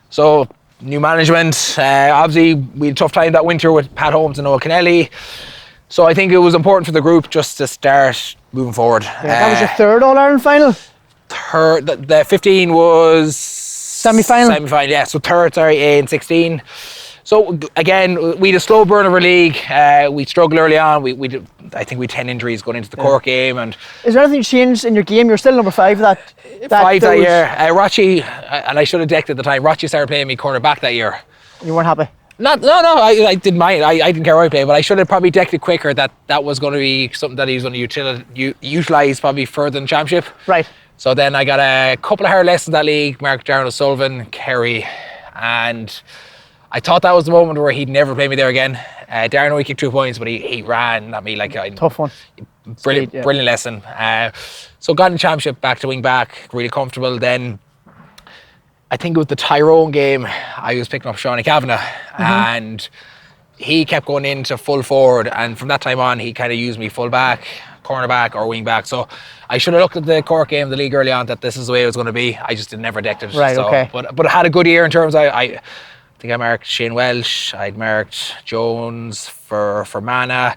so new management. Obviously, we had a tough time that winter with Pat Holmes and Noel Kennelly. So I think it was important for the group just to start moving forward. Yeah, that was your third All-Ireland final? Third, the 15 was... Semi-final? Semi-final, yeah. So third, in 16. So again, we had a slow burn of our league. We struggled early on. I think we had 10 injuries going into the Cork game. And is there anything changed in your game? You're still number 5 that year. Rachi, and I should have decked at the time. Rachi started playing me corner back that year. You weren't happy? No. I didn't mind. I didn't care how I played, but I should have probably decked it quicker. That was going to be something that he was going to utilise probably further than championship. Right. So then I got a couple of hard lessons in that league. Mark Darren O'Sullivan, Kerry, and I thought that was the moment where he'd never play me there again. Darren only kicked 2 points, but he ran at me like a tough one. Brilliant lesson. So got in the championship, back to wing back, really comfortable. Then I think it was the Tyrone game, I was picking up Seanie Kavanagh, and he kept going into full forward, and from that time on he kind of used me full back, corner back or wing back. So I should have looked at the Cork game, the league early on, that this is the way it was going to be. I just never decked it. Right, so, okay. But I had a good year in terms of I think I marked Shane Welsh, I'd marked Jones for Mana,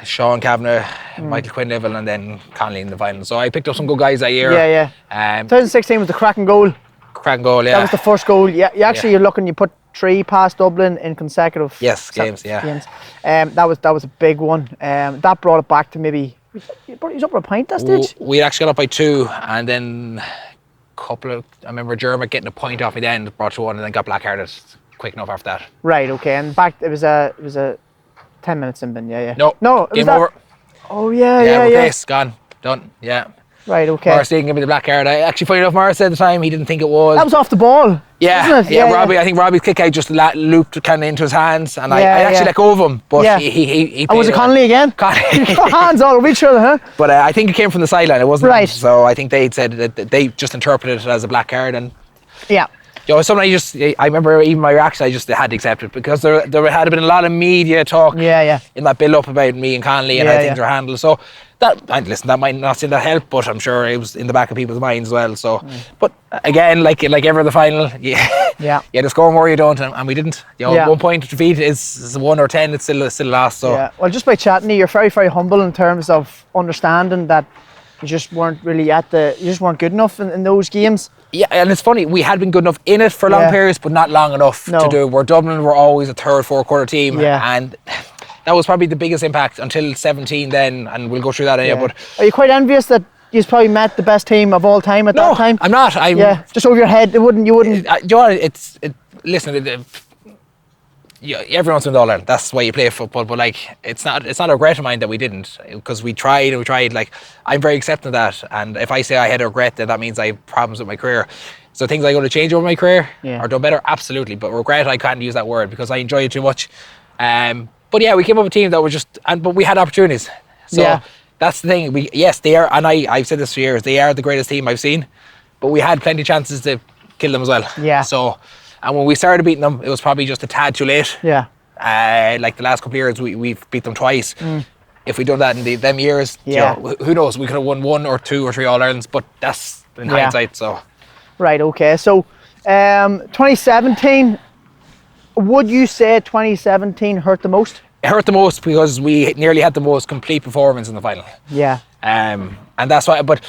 Sean Kavanagh, Michael Quinn-Neville, and then Connolly in the final. So I picked up some good guys that year. 2016 was the cracking goal. That was the first goal. Yeah, you put 3 past Dublin in consecutive games. That was a big one. That brought it back to maybe he was up for a pint that stage. We actually got up by 2, and then I remember Jermit getting a point off me then, brought to 1, and then got black-hearted quick enough after that. Right, okay, and back it was a 10 minutes in bin, No, it game was over. Oh yeah. Gone, done, Right, okay. Morris didn't give me the black card. I actually, funny enough, Morris said at the time he didn't think it was. That was off the ball. Yeah, Robbie. I think Robbie's kick out just looped kind of into his hands, and I actually let go of him. But he and was it Connolly again? Connolly. Hands all over each other, huh? But I think it came from the sideline. It wasn't. Right. So I think they said that they just interpreted it as a black card, and sometimes I remember even my reaction, I just had to accept it because there had been a lot of media talk in that build up about me and Connolly and how things were handled. So that might not seem that help, but I'm sure it was in the back of people's minds as well. So, but again, like every other final, you either score more or you don't, and we didn't. 1 point defeat is 1 or 10, it's still a loss. So well, just by chatting to you, you're very, very humble in terms of understanding that you just weren't really you just weren't good enough in those games. Yeah, and it's funny, we had been good enough in it for long periods, but not long enough to do it. Where Dublin were always a third, fourth quarter team, and that was probably the biggest impact until 17 then, and we'll go through that anyway. But are you quite envious that you probably met the best team of all time at that time? No, I'm not. Just over your head, you wouldn't. Listen, everyone's in the All-Ireland. That's why you play football. But like, it's not a regret of mine that we didn't, because we tried. Like, I'm very accepting of that. And if I say I had a regret, then that means I have problems with my career. So things I'm going to change over my career or done better, absolutely. But regret, I can't use that word because I enjoy it too much. But we came up with a team that was but we had opportunities. So that's the thing. They are, and I've said this for years, they are the greatest team I've seen. But we had plenty of chances to kill them as well. Yeah. So. And when we started beating them, it was probably just a tad too late. Yeah. Like the last couple of years, we've beat them twice. If we'd done that in them years, who knows? We could have won 1 or 2 or 3 All-Irelands, but that's in hindsight. So. Right, okay. So 2017, would you say 2017 hurt the most? It hurt the most because we nearly had the most complete performance in the final. Yeah. And that's why, but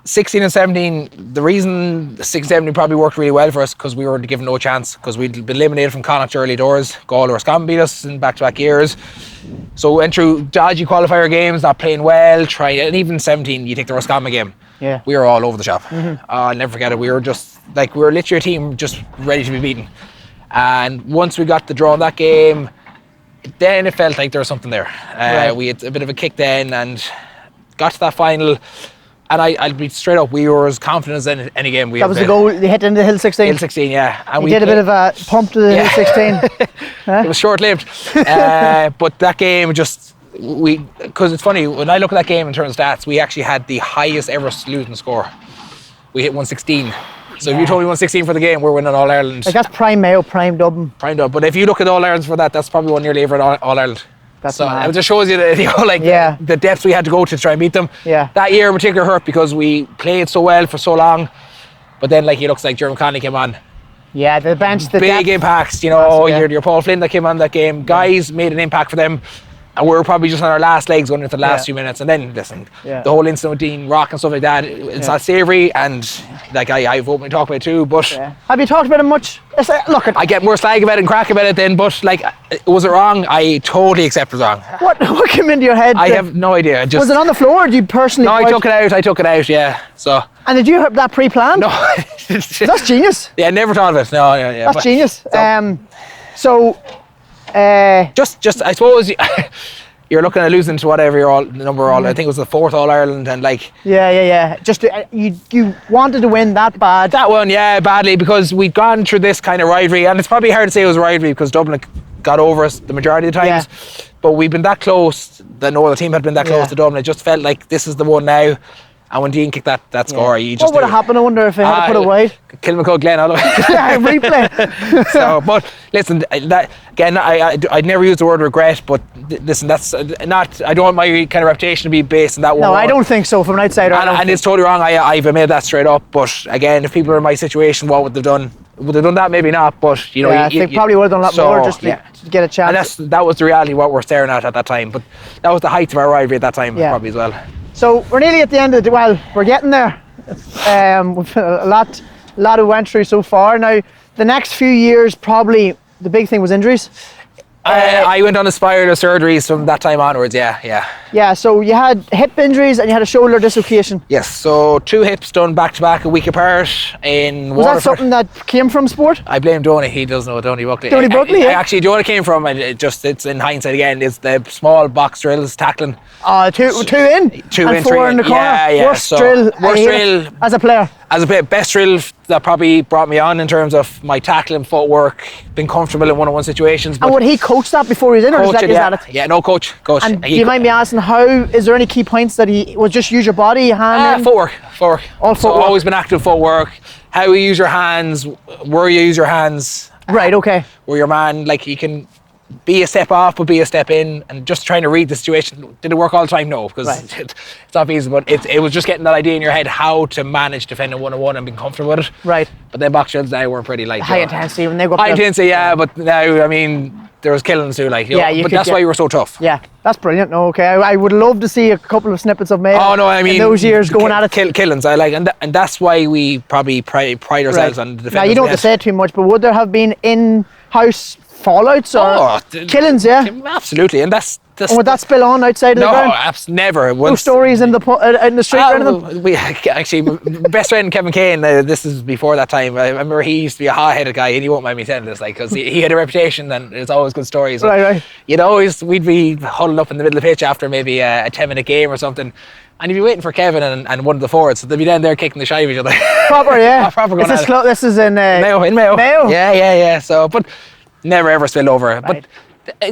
16 and 17, the reason 16 and 17 probably worked really well for us because we were given no chance because we'd been eliminated from Connacht early doors. Galway or Scotland beat us in back-to-back years. So we went through dodgy qualifier games, not playing well, and even 17, you take the Roscommon game. Yeah. We were all over the shop. I'll never forget it. We were just, we were literally a team just ready to be beaten. And once we got the draw in that game, then it felt like there was something there. Right. We had a bit of a kick then and got to that final. And I'll be straight up, we were as confident as any game we That had was played. the goal, you hit into Hill 16. Hill 16, yeah. And You did a bit of a pump to the Hill 16. It was short-lived. But that game just, because it's funny, when I look at that game in terms of stats, we actually had the highest ever losing score. We hit 116. So if you told me 116 for the game, we're winning All-Ireland. Like that's prime Mayo, prime Dublin. Prime Dublin. But if you look at All-Ireland for that, that's probably one nearly over All-Ireland. That's so mad. it just shows you that, the depths we had to go to try and beat them. Yeah. That year in particular hurt because we played so well for so long, but then it looks like Jeremy Conley came on. Yeah, the bench, the big depth. impacts. Massive, Your Paul Flynn that came on that game. Guys made an impact for them. And we were probably just on our last legs going into the last few minutes. And then, listen, the whole incident with Dean Rock and stuff like that, it's not savoury. And I've openly talked about it too. But have you talked about it much? Look, I get more slag about it and crack about it then. But was it wrong? I totally accept it was wrong. What came into your head? I have no idea. Was it on the floor or did you personally? No, I took it out, yeah. So. And did you have that pre-planned? No. That's genius. Yeah, never thought of it. No, yeah. That's genius. So, just I suppose you're looking at losing to whatever your number I think it was the 4th All Ireland and yeah. Just you wanted to win that bad. That one, badly because we'd gone through this kind of rivalry, and it's probably hard to say it was a rivalry because Dublin got over us the majority of the times. But we've been that close. The team had been that close to Dublin. It just felt like this is the one now. And when Dean kicked that score, you just what would have happened? I wonder if he had to put it wide. Kilmacud Glen, all the way. Replay. So, but listen, that again, I'd never use the word regret. But listen, that's not. I don't want my kind of reputation to be based on that one. No, I don't think so. From an outsider, and it's totally wrong. I've admitted that straight up. But again, if people are in my situation, what would they've done? Would they have done that? Maybe not. But they probably would have done a lot more just to get a chance. And that was the reality what we're staring at that time. But that was the height of our rivalry at that time, probably as well. So we're nearly at the end of the, we're getting there. We've a lot we went through so far. Now, the next few years, probably the big thing was injuries. I went on a spiral of surgeries from that time onwards, Yeah, so you had hip injuries and you had a shoulder dislocation. Yes, so 2 hips done back to back, a week apart in Was that something that came from sport? I blame Donny, he does know Donny Buckley. Donny Buckley, Actually, Donny came from, it's in hindsight again, it's the small box drills, tackling. Two in? 2 and in, 4 3 in the corner? Yeah, Worst drill as a player? As a best drill that probably brought me on in terms of my tackling, footwork, being comfortable in one-on-one situations. And would he coach that before he was in, or is that it? Yeah, no, coach. And do you mind me asking, is there any key points that he was just use your body, hand? Footwork. All so footwork. Always been active footwork. How you use your hands, where you use your hands. Right, okay. Where your man, you can be a step off, but be a step in, and just trying to read the situation. Did it work all the time? No, because it's not easy, but it was just getting that idea in your head how to manage defending one-on-one and being comfortable with it. Right. But then box drills now were pretty high intensity when they go up. High intensity, but now, I mean, there was killings too, but that's why you were so tough. Yeah, that's brilliant. No, okay, I would love to see a couple of snippets of Mayo. Oh no, I mean, in those years going at it. Killings, and that's why we probably pride ourselves on the defenders. Now you don't have to say too much, but would there have been in-house fallouts or killings? Yeah, absolutely, and that's. And would that spill on outside of the ground? No, never. No stories in the street or anything? We actually, best friend Kevin Kane, this is before that time. I remember he used to be a hot-headed guy, and he won't mind me saying this, because he had a reputation, and it's always good stories. Right. We'd be huddled up in the middle of the pitch after maybe a 10-minute game or something, and you'd be waiting for Kevin and one of the forwards, so they'd be down there kicking the shy of each other. Proper, yeah. Proper going this is in Mayo. Mayo? Yeah. So, but never ever spilled over. Right. But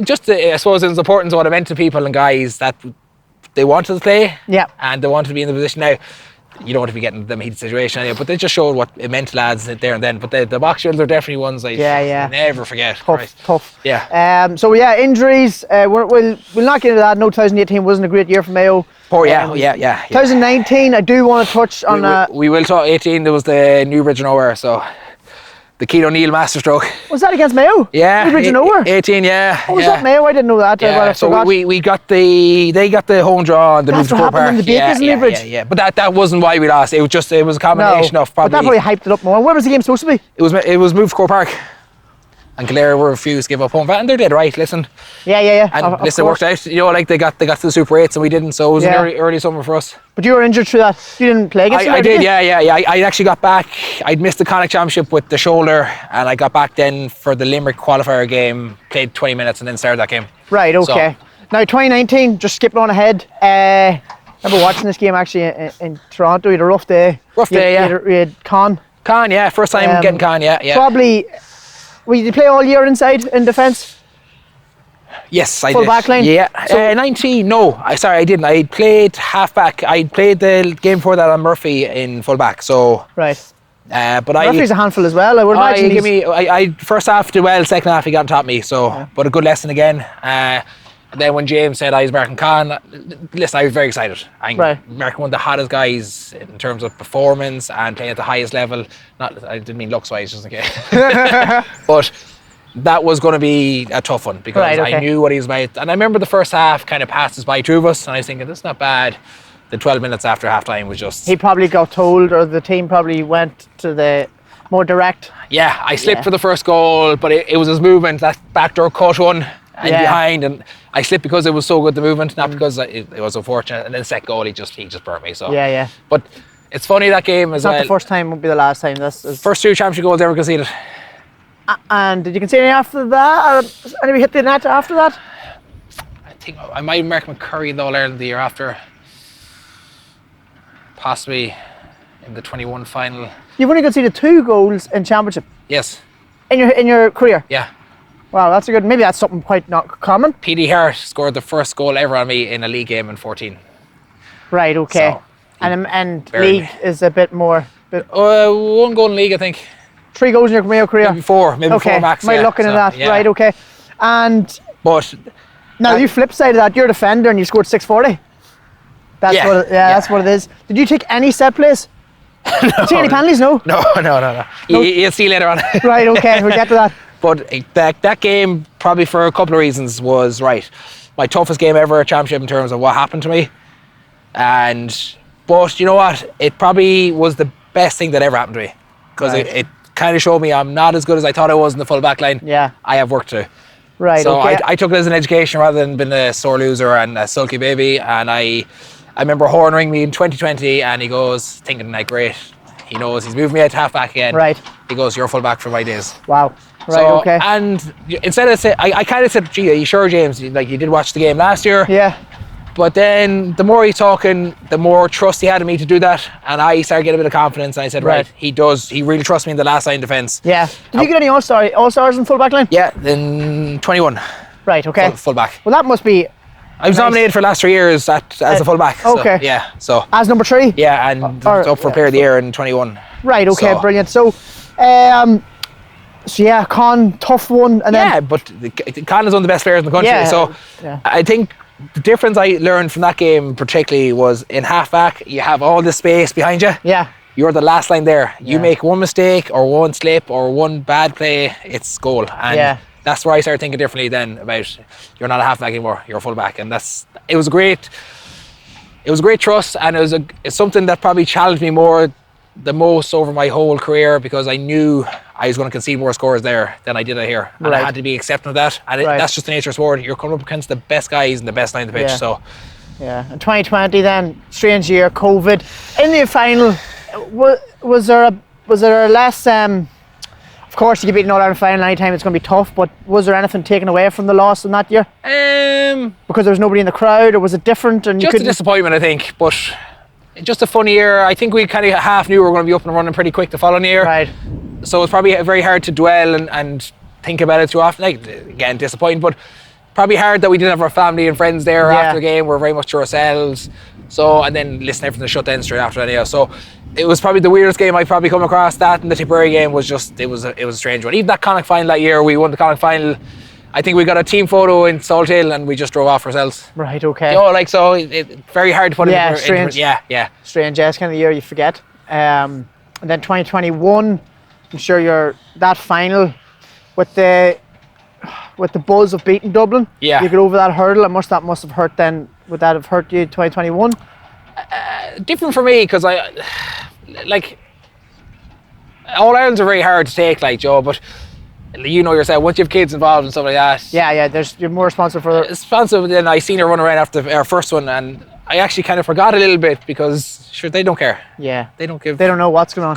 just I suppose it's important to what it meant to people and guys that they wanted to play, and they wanted to be in the position. Now you don't want to be getting them heated situation anyway, but they just showed what it meant to lads there and then. But the box drills are definitely ones I never forget. Tough. Yeah. So injuries. We'll not get into that. No, 2018 wasn't a great year for Mayo. Yeah. 2019, I do want to touch on. We will talk. 18, there was the New Bridge Nowhere, so the Keane O'Neill masterstroke. Was that against Mayo? Yeah. Bridge and Over? 18, yeah. Oh, was yeah. that Mayo? I didn't know that. Yeah, so we got they got the home draw and the move That's to what Croke happened Park. in the Bakers in Leabridge. Yeah. But that wasn't why we lost. It was a combination of but that probably. probably hyped it up more. Where was the game supposed to be? It was moved to Croke Park. And Clare were refused to give up home. And they're dead right, listen. Yeah. And listen, it worked out. You know, like they got to the Super 8s and we didn't, so it was an early summer for us. But you were injured through that. You didn't play against I did, yeah. I actually got back. I'd missed the Connacht Championship with the shoulder, and I got back then for the Limerick qualifier game, played 20 minutes and then started that game. Right, okay. So, now 2019, just skipping on ahead. I remember watching this game actually in Toronto. You had a rough day. You had Con, yeah. First time getting Con, yeah. Probably. Did you play all year inside in defence? Yes, I did. Full back line? Yeah. 19, no. I didn't. I played half back. I played the game before that on Murphy in full back. So. Right. But Murphy's a handful as well. I would imagine. I first half did well. Second half he got on top of me. So, but a good lesson again. And then when James said I was marking Con, listen, I was very excited. Marking one of the hottest guys in terms of performance and playing at the highest level. I didn't mean looks wise, just in case. But that was going to be a tough one because I knew what he was about. And I remember the first half kind of passed us by, two of us, and I was thinking, this is not bad. The 12 minutes after half time was just. He probably got told, or the team probably went to the more direct. Yeah, I slipped for the first goal, but it was his movement, that backdoor cut one. And behind, and I slipped because it was so good, the movement, not because it was unfortunate. And then the second goal, he just burnt me. So yeah. But it's funny, that game as well. Not the first time, won't be the last time. First 2 championship goals ever conceded. And did you concede any after that? Or anybody hit the net after that? I think I might have marked McCurry in the All-Ireland the year after. Possibly in the 21 final. You've only conceded 2 goals in championship. Yes. In your career. Yeah. Wow, that's a good. Maybe that's something quite not common. PD Hart scored the first goal ever on me in a league game in 14. Right. Okay. So, and league is a bit more. 1 goal in league, I think. 3 goals in your Mayo career. Maybe 4 max. Am I looking at that? Yeah. Right. Okay. And but now you flip side of that. You're a defender and you scored 640. That's what it is. Did you take any set plays? No. See any penalties? No. No. You'll see later on. Right. Okay. We'll get to that. But that game, probably for a couple of reasons, was my toughest game ever at championship in terms of what happened to me. But you know what? It probably was the best thing that ever happened to me because it kind of showed me I'm not as good as I thought I was in the full back line. Yeah. I have work to do. Right. So okay. I took it as an education rather than being a sore loser and a sulky baby. And I remember Horn ringing me in 2020 and he goes, thinking like, great. He knows he's moved me out to half back again. Right. He goes, you're full back for my days. Wow. Right, so, okay. And instead of I kind of said, gee, are you sure, James? Like, you did watch the game last year. Yeah. But then the more he's talking, the more trust he had in me to do that. And I started getting a bit of confidence. And I said, right, he does. He really trusts me in the last line defence. Yeah. Did you get any all-stars in full back line? Yeah, then 21. Right, okay. Full back. Well, that must be... I was nominated for the last 3 years as a full back. Okay. So, yeah. So. As number 3? Yeah, and up for Player of the Year in 21. Right, okay, so. Brilliant. So yeah, Con, tough one. And then, but Con is one of the best players in the country. Yeah, so I think the difference I learned from that game particularly was in half back, you have all this space behind you. Yeah. You're the last line there. You make one mistake or one slip or one bad play, it's goal. And that's where I started thinking differently then about you're not a half back anymore, you're a full back. And it was a great trust, and it's something that probably challenged me the most over my whole career because I knew I was going to concede more scores there than I did out here. And I had to be accepting of that. And that's just the nature of sport. You're coming up against the best guys and the best line of the pitch. So. Yeah, and 2020 then, strange year, COVID. In the final, was there a less... of course, you get beaten all out in final anytime, it's going to be tough, but was there anything taken away from the loss in that year? Because there was nobody in the crowd, or was it different? And just a disappointment, I think, but just a funny year. I think we kind of half knew we were going to be up and running pretty quick the following year. Right. So it's probably very hard to dwell and think about it too often. Like, again, disappointing, but probably hard that we didn't have our family and friends there after the game. We're very much to ourselves. So, and then listen, everything shut down straight after that. Yeah. So it was probably the weirdest game I've probably come across. That and the Tipperary game was just, it was a strange one. Even that Connacht final that year, we won the Connacht final. I think we got a team photo in Salt Hill and we just drove off ourselves. Right, okay. You know, like, so it's very hard to put it strange. Yeah. Strange, yeah, it's kind of the year you forget. And then 2021, I'm sure that final with the buzz of beating Dublin. Yeah. You get over that hurdle. That must have hurt then. Would that have hurt you 2021? Different for me because All Irelands are very hard to take, like Joe, but you know yourself, once you have kids involved and stuff like that. Yeah. You're more responsible for it. Responsible. Then I seen her run around after our first one, and I actually kind of forgot a little bit because sure they don't care. Yeah. They don't give. They don't know what's going on.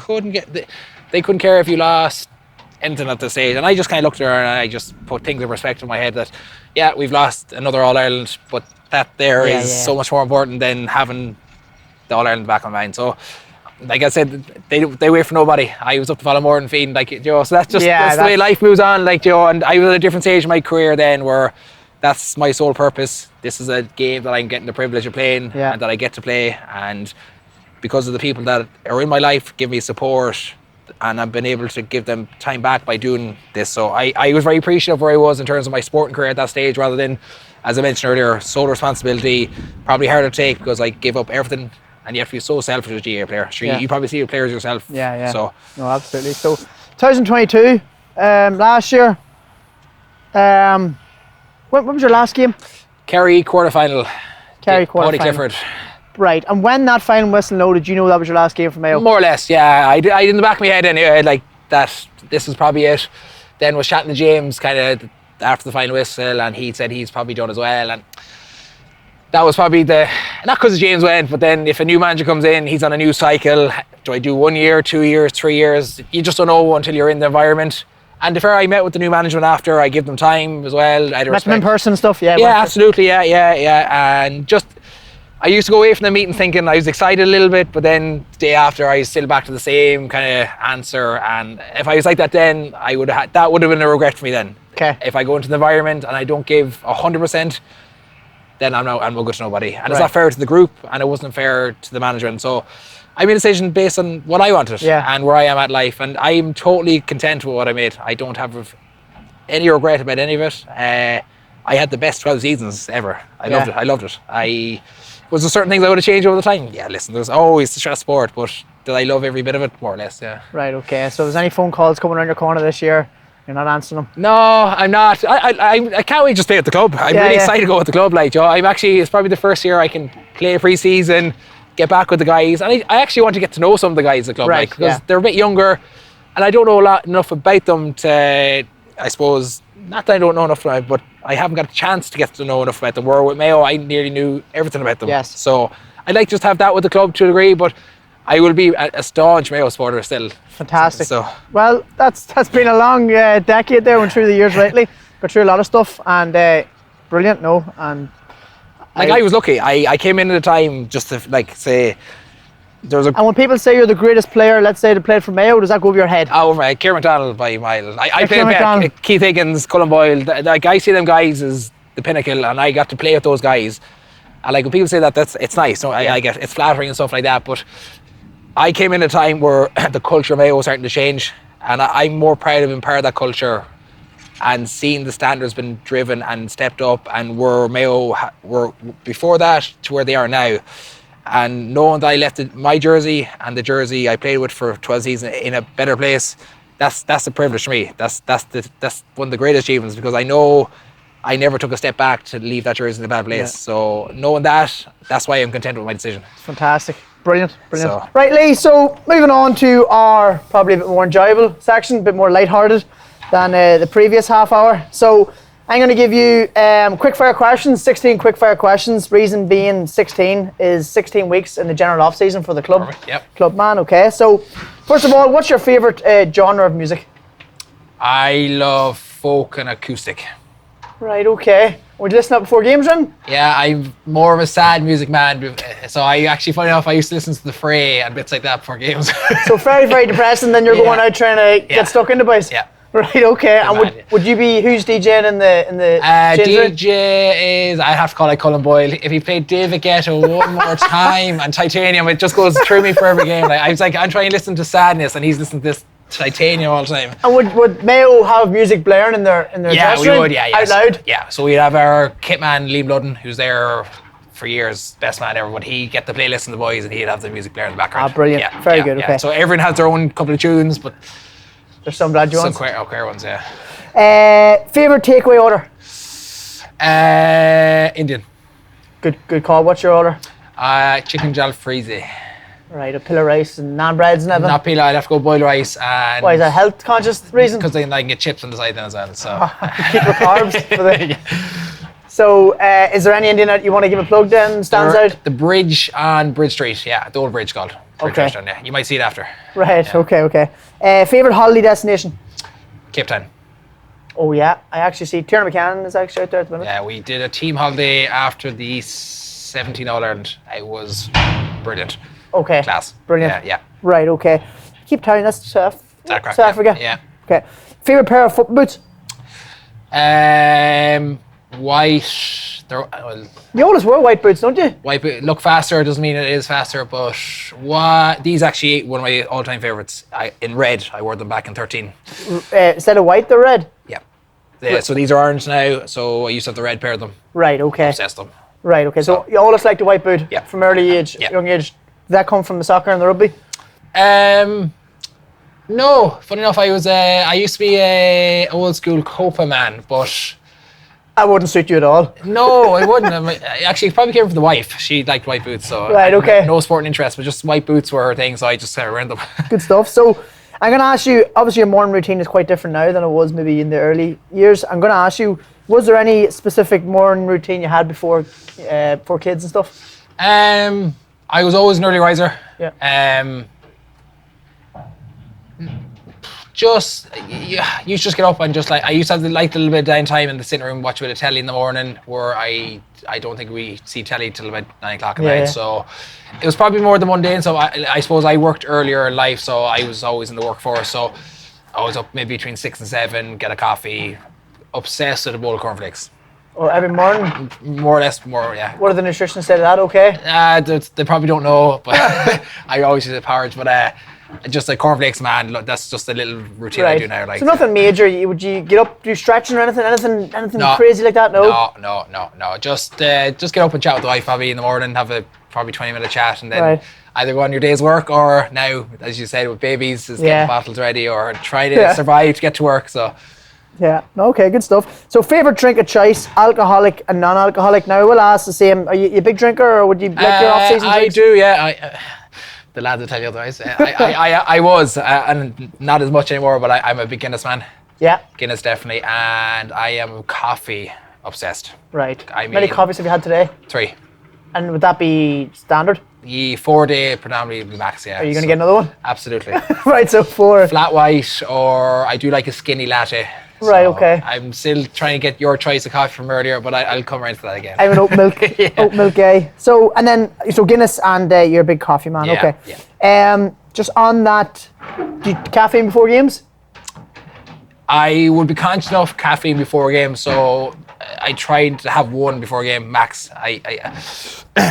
They couldn't care if you lost anything at the stage, and I just kind of looked at her and I just put things in perspective in my head that yeah, we've lost another All Ireland, but that is so much more important than having the All Ireland back on mind. So. Like I said, they wait for nobody. I was up to Fallamore and feeding, so that's just that's the way life moves on, and I was at a different stage in my career then where that's my sole purpose. This is a game that I'm getting the privilege of playing and that I get to play, and because of the people that are in my life give me support, and I've been able to give them time back by doing this. So I was very appreciative of where I was in terms of my sporting career at that stage, rather than, as I mentioned earlier, sole responsibility, probably harder to take because I gave up everything. And you have to be so selfish as a GAA player. Sure, you probably see your players yourself. Yeah. So no, absolutely. So 2022, last year. When was your last game? Kerry quarterfinal. Paudie Clifford. Right, and when that final whistle noted, did you know that was your last game for Mayo? More or less, yeah. I in the back of my head anyway, like that. This was probably it. Then was chatting to James kind of after the final whistle, and he said he's probably done as well. And that was probably not because James went, but then if a new manager comes in, he's on a new cycle. Do I do 1 year, 2 years, 3 years? You just don't know until you're in the environment. And if I met with the new management after, I give them time as well. Met them in person and stuff, yeah. Yeah, absolutely, yeah. And just, I used to go away from the meeting thinking I was excited a little bit, but then the day after I was still back to the same kind of answer. And if I was like that then, that would have been a regret for me then. Okay. If I go into the environment and I don't give 100%, then I'm no good to nobody. And it's not fair to the group, and it wasn't fair to the management. So I made a decision based on what I wanted and where I am at life. And I'm totally content with what I made. I don't have any regret about any of it. I had the best 12 seasons ever. I loved it. Was there certain things I would have changed over the time? Yeah, listen, there's always the stress sport, but did I love every bit of it? More or less, yeah. Right, okay. So if there's any phone calls coming around your corner this year, you're not answering them? No, I'm not. I can't wait to stay at the club. I'm really excited to go at the club, like Joe. It's probably the first year I can play pre-season, get back with the guys, and I actually want to get to know some of the guys at the club, because they're a bit younger, and I don't know enough about them to, I suppose, not that I don't know enough about them, but I haven't got a chance to get to know enough about them. Where with Mayo, I nearly knew everything about them. Yes. So I'd like to just have that with the club to a degree, but I will be a staunch Mayo supporter still. Fantastic. So well, that's been a long decade there, went through the years rightly, got through a lot of stuff, and brilliant, and I was lucky. I came in at a time just to say there's a. And when people say you're the greatest player, let's say, to play for Mayo, does that go over your head? Oh, right, Kieran McDonald by a mile. I played Keith Higgins, Cullen Boyle. Like, I see them guys as the pinnacle, and I got to play with those guys. And like when people say that, it's nice. So I get it's flattering and stuff like that, but I came in at a time where the culture of Mayo was starting to change, and I'm more proud of being part of that culture and seeing the standards been driven and stepped up, and where Mayo were before that to where they are now. And knowing that I left my jersey and the jersey I played with for 12 seasons in a better place, that's a privilege for me. That's one of the greatest achievements, because I know I never took a step back to leave that jersey in a bad place. Yeah. So knowing that's why I'm content with my decision. Fantastic. Brilliant. So. Right, Lee, so moving on to our probably a bit more enjoyable section, a bit more lighthearted than the previous half hour. So I'm going to give you quick fire questions, 16 quick fire questions. Reason being 16 is 16 weeks in the general off season for the club. Perfect. Yep. Club man, okay. So first of all, what's your favourite genre of music? I love folk and acoustic. Right, okay. Would you listen to that before games then? Yeah, I'm more of a sad music man. So I actually, funny enough, I used to listen to The Fray and bits like that before games. So very, very depressing, then you're going out trying to get stuck into boys. Yeah. Right, okay. And would you be, who's DJing in the DJ is, I have to call it Cullen Boyle. If he played David Guetta one more time and Titanium, it just goes through me for every game. I was like, I'm trying to listen to sadness, and he's listening to this Titanium all the time. And would Mayo have music blaring in their dressing room? We would, out loud? Yeah, so we'd have our kit man, Liam Ludden, who's there for years, best man ever, but he'd get the playlist and the boys, and he'd have the music blaring in the background. Ah, brilliant. Very good, okay. So everyone has their own couple of tunes, but There's some dodgy Some ones. queer ones, yeah. Favorite takeaway order? Indian. Good call. What's your order? Chicken jalfrezi. Right, a pillar rice and naan breads and everything. Not pila, I'd have to go boiled rice and... Why is that, health conscious reason? Because then I can get chips on the side then as well, so... Keep your carbs for the... So, is there any Indian that you want to give a plug then, stands out? The bridge on Bridge Street, yeah, the old bridge called. Bridge Okay. Restaurant, yeah. You might see it after. Right, Yeah. okay. Favorite holiday destination? Cape Town. Oh yeah, I actually see Tiernan McCann is actually out there at the minute. Yeah, we did a team holiday after the 17 All-Ireland. It was brilliant. Okay. Class. Brilliant. Yeah. Right, okay. Keep telling that's South Crack, Africa. Yeah. Okay. Favorite pair of foot boots? White. Well, You always wear white boots, don't you? white look faster doesn't mean it is faster, but these actually one of my all-time favorites. In red, I wore them back in 13. Instead of white, they're red. Yeah. So these are orange now. So I used to have the red pair of them. Right, okay. Obsessed them. Right, okay. So you always liked the white boot Yeah. from early age, Yeah. young age. Did that come from the soccer and the rugby? No. Funny enough, I used to be a old school Copa man, but That wouldn't suit you at all. no, I wouldn't. Actually, it probably came from the wife. She liked white boots, so Right, okay. No sporting interest, but just white boots were her thing, so I just kind of wearing them. Good stuff. So I'm going to ask you, obviously your morning routine is quite different now than it was maybe in the early years. I'm going to ask you, was there any specific morning routine you had before for kids and stuff? I was always an early riser. Yeah. You just get up and just I used to have a little bit of downtime in the sitting room, watch a bit of telly in the morning, where I don't think we see telly till about 9 o'clock at night. Yeah. So it was probably more the mundane. So I suppose I worked earlier in life, so I was always in the workforce. So I was up maybe between 6 and 7, get a coffee, obsessed with a bowl of cornflakes. Or every morning? More or less, yeah. What do the nutritionists say to that? Okay. They probably don't know, but I always use porridge. But just like cornflakes, man, look, that's just a little routine I do now. Like, so nothing major. Would you get up, do stretching or anything No. crazy like that? No. No. Just get up and chat with the wife probably in the morning, have a probably 20-minute chat, and then Right. either go on your day's work or now, as you said, with babies, is Yeah. getting bottles ready or try to survive to get to work. So. Yeah. Okay. Good stuff. So favorite drink of choice, alcoholic and non-alcoholic. Now I will ask the same. Are you a big drinker, or would you like your off-season I drinks? do, yeah. The lads will tell you otherwise. I was, and not as much anymore, but I'm a big Guinness man. Yeah. Guinness definitely, and I am coffee obsessed. Right. I Many mean- coffees have you had today? 3. And would that be standard? 4-day predominantly max, yeah. Are you going to get another one? Absolutely. Right. So 4. Flat white, or I do like a skinny latte. Right, So okay. I'm still trying to get your choice of coffee from earlier, but I'll come around to that again. I'm an oat milk. Oat milk guy. So Guinness, and you're a big coffee man. Yeah, Okay. Just on that, do you caffeine before games? I would be conscious of caffeine before a game, so I tried to have one before a game max. I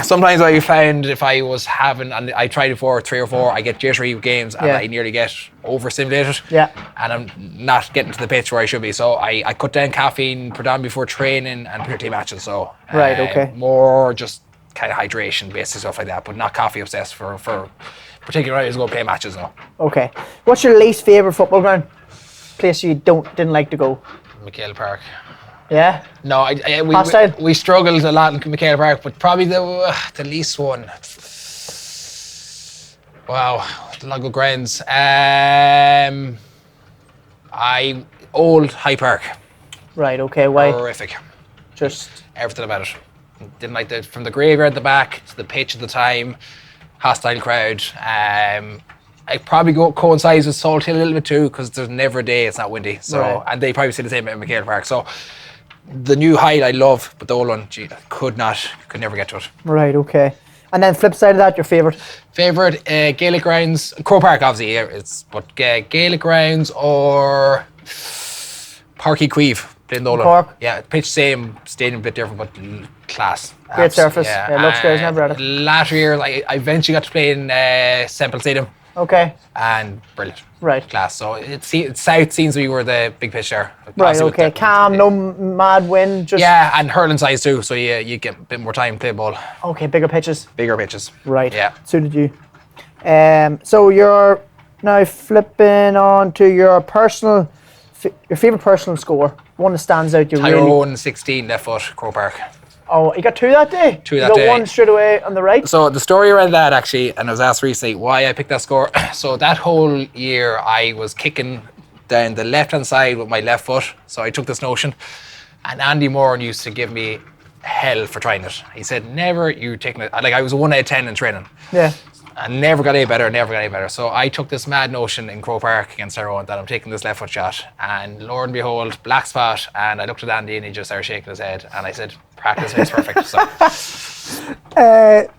sometimes I found if I was having, and I tried it for 3 or 4, I get jittery with games and Yeah. I nearly get overstimulated. Yeah. And I'm not getting to the pitch where I should be. So I cut down caffeine predominantly before training and particularly matches. So Right, okay. more just kind of hydration, basic stuff like that, but not coffee obsessed for particularly when I was going to play matches though. Okay. What's your least favorite football ground? Place you didn't like to go? McHale Park. Yeah. No, Hostile? we struggled a lot in McHale Park, but probably the least one. Wow, a lot of good grounds. Old High Park. Right. Okay. Why? Horrific. Just Everything about it. Didn't like from the graveyard at the back to the pitch at the time. Hostile crowd. I probably coincides with Salt Hill a little bit too, because there's never a day it's not windy. So Right. and they probably say the same about McHale Park. So the new height I love, but the old one, gee, I could never get to it. right. Okay. And then flip side of that, your favorite? Favorite Gaelic grounds, Crow Park obviously. Yeah, but Gaelic grounds or Parky Queeve, Glendolin. Cork. Yeah, pitch same, stadium a bit different, but class. Great surface. Yeah, looks great. Never had it. Latter years, I eventually got to play in Semple Stadium, Okay. and brilliant. Right. Class. So South seems we were the big pitch there. Right. Obviously with Okay. the- Calm. No mad wind. Just. Yeah, and hurling size too, so you get a bit more time to play ball. Okay. Bigger pitches. Bigger pitches. Right. Yeah. Suited you. So Now flipping on to your favourite personal score. One that stands out. You really. Tyrone 16 left foot, Croke Park. Oh, you got two that day? Two you that got day. one straight away on the right? So the story around that actually, and I was asked recently why I picked that score. So that whole year I was kicking down the left-hand side with my left foot. So I took this notion, and Andy Moore used to give me hell for trying it. He said, never you taking it. Like I was a 1 out of 10 in training. Yeah. I never got any better. So I took this mad notion in Croke Park against Tyrone that I'm taking this left foot shot. And Lord and behold, black spot. And I looked at Andy and he just started shaking his head. And I said, practice makes perfect.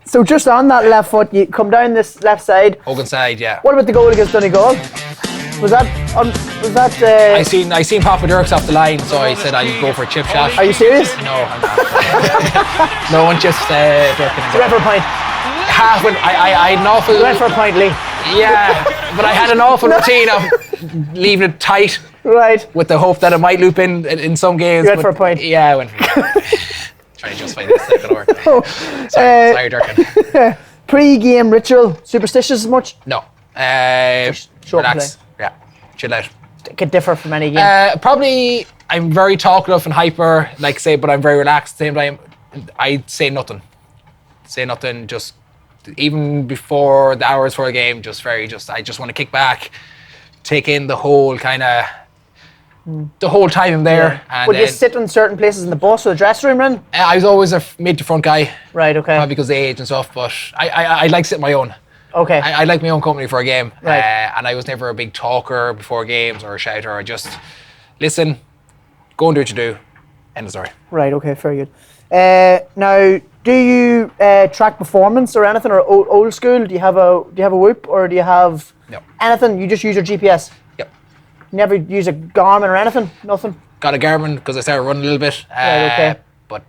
So just on that left foot, you come down this left side. Hogan side, yeah. What about the goal against Donegal? Was that? I seen Papa Dirks off the line, so I said I'd go for a chip shot. Are you serious? No, I'm not. No one just Dirk. You went for a point. Half when I had an awful. You went for a point, Lee. Yeah, but I had an awful routine of leaving it tight. Right. With the hope that it might loop in some games. You went for a point. Yeah, I went for a point. Trying to justify this, that could work. Sorry, Durkin. Pre-game ritual, superstitious as much? No. Short Relax. Yeah, chill out. It could differ from any game. Probably, I'm very talkative and hyper, but I'm very relaxed at the same time. I say nothing. Just even before the hours for a game, I just want to kick back, take in the whole kind of the whole time I'm there. Yeah. And would you sit in certain places in the bus or the dressing room then? I was always a mid to front guy. Right, okay. Probably because of age and stuff, but I like sitting my own. Okay. I like my own company for a game. Right. And I was never a big talker before games or a shouter. I just listen, go and do what you do, end of story. Right, okay, very good. Now, do you track performance or anything, or old school? Do you have a Whoop, or do you have anything? You just use your GPS? Yep. You never use a Garmin or anything? Nothing? Got a Garmin because I started running a little bit. Right, okay. But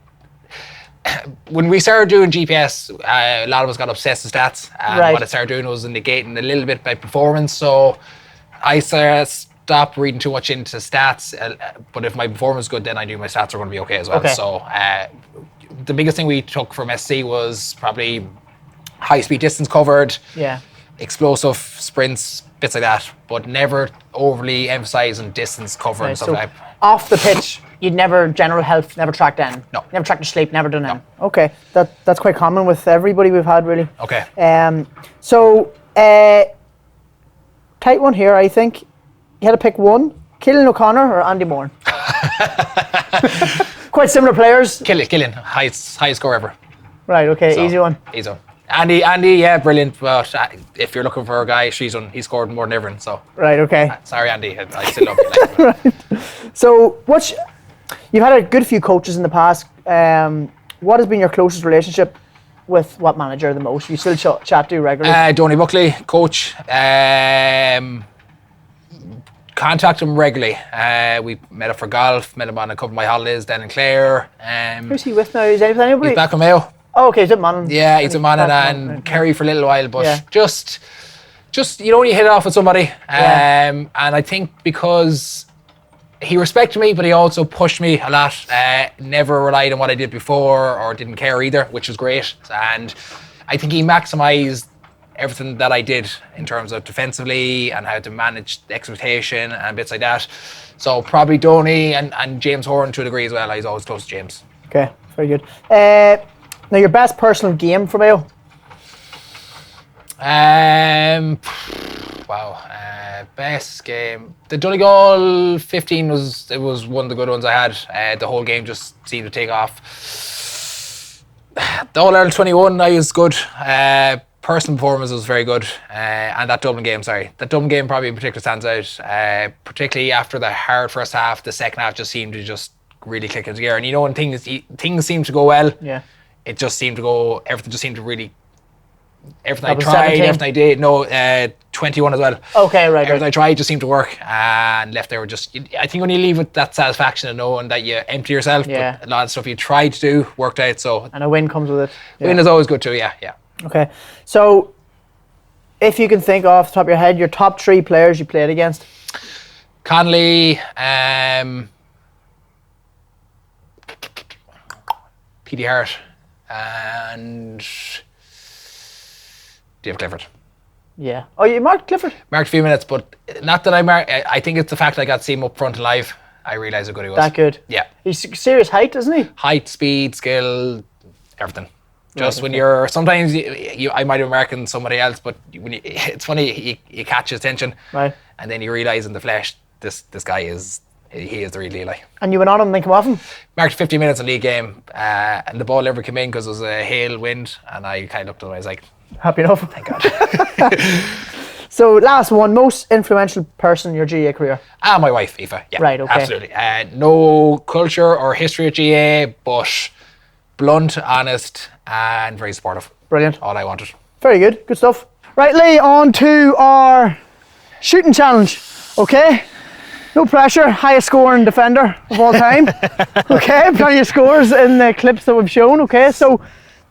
when we started doing GPS, a lot of us got obsessed with stats. And what I started doing was negating a little bit by performance. So I stopped reading too much into stats. But if my performance is good, then I knew my stats are going to be okay as well. Okay. So the biggest thing we took from SC was probably high-speed distance covered, explosive sprints, bits like that, but never overly emphasising distance cover and stuff so like that. Off the pitch, you'd never, general health, never tracked in? No. Never tracked your sleep, never done anything? Okay, that's quite common with everybody we've had, really. Okay. So, tight one here, I think. You had to pick one, Killian O'Connor or Andy Moore? Quite similar players. Killian, highest score ever. Right, okay, so, easy one. Easy one. Andy, yeah, brilliant. But if you're looking for a guy, he scored more than everyone. So. Right, okay. Sorry, Andy, I still love you. Right. So, you've had a good few coaches in the past. What has been your closest relationship with what manager the most? You still chat to regularly? Donny Buckley, coach. Contact him regularly. We met up for golf, met him on a couple of my holidays down in Clare. Who's he with now? Is anybody? He's back with Mayo. Oh, okay, he's at Monaghan. Yeah, he's at Monaghan and Kerry for a little while, but just you know when you hit it off with somebody. And I think because he respected me, but he also pushed me a lot. Never relied on what I did before or didn't care either, which was great. And I think he maximised everything that I did in terms of defensively and how to manage the expectation and bits like that. So probably Donny and James Horan to a degree as well. I was always close to James. Okay, very good. Now your best personal game for Mayo? Best game. The Donegal 15 was one of the good ones I had. The whole game just seemed to take off. The All-Ireland 21 I was good. Personal performance was very good. And that Dublin game, probably in particular stands out. Particularly after the hard first half, the second half just seemed to just really click into gear. And you know when things seem to go well, it just seemed to go, everything just seemed to really, everything I tried, 17? everything I did, 21 as well. Okay, right. Everything I tried just seemed to work, and left there just, I think when you leave with that satisfaction of knowing that you empty yourself, but a lot of stuff you tried to do worked out, so. And a win comes with it. Win is always good too, yeah. Okay, so if you can think off the top of your head, your top 3 players you played against? Connolly, P.D. Hart, and Dave Clifford. Yeah. Oh, you marked Clifford? Marked a few minutes, but not that I think it's the fact I got to see him up front live. I realised how good he was. That good? Yeah. He's serious height, isn't he? Height, speed, skill, everything. Just when you're, sometimes I might have marking somebody else, but it's funny, you catch his attention, right? And then you realise in the flesh, this guy is, he is the real deal. Like. And you went on him and then come off him? Marked 50 minutes in league game, and the ball never came in because it was a hail wind, and I kind of looked at him, I was like, happy enough. Thank God. So last one, most influential person in your GAA career? My wife, Aoife. Yeah, right, okay. Absolutely. No culture or history of GAA, but blunt, honest, and very supportive. Brilliant. All I wanted. Very good. Good stuff. Right, Lee, on to our shooting challenge. Okay? No pressure. Highest scoring defender of all time. Okay? Plenty of scores in the clips that we've shown. Okay? So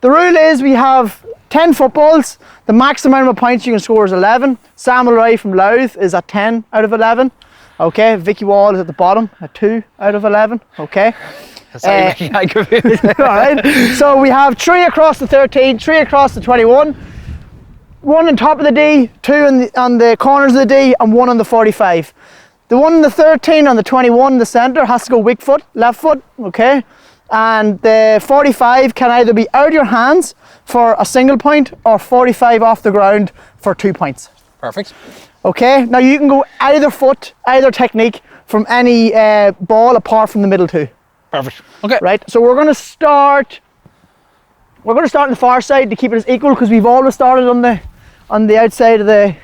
the rule is we have 10 footballs. The maximum amount of points you can score is 11. Samuel Ray from Louth is at 10 out of 11. Okay? Vicky Wall is at the bottom at 2 out of 11. Okay? Sorry, I confused. All right. So we have 3 across the 13, 3 across the 21, 1 on top of the D, 2 on the corners of the D, and 1 on the 45. The one on the 13 on the 21 in the centre has to go weak foot, left foot, okay? And the 45 can either be out of your hands for a single point or 45 off the ground for 2 points. Perfect. Okay, now you can go either foot, either technique from any ball apart from the middle 2. Perfect. Okay. Right, so we're going to start on the far side to keep it as equal, because we've always started on the outside of the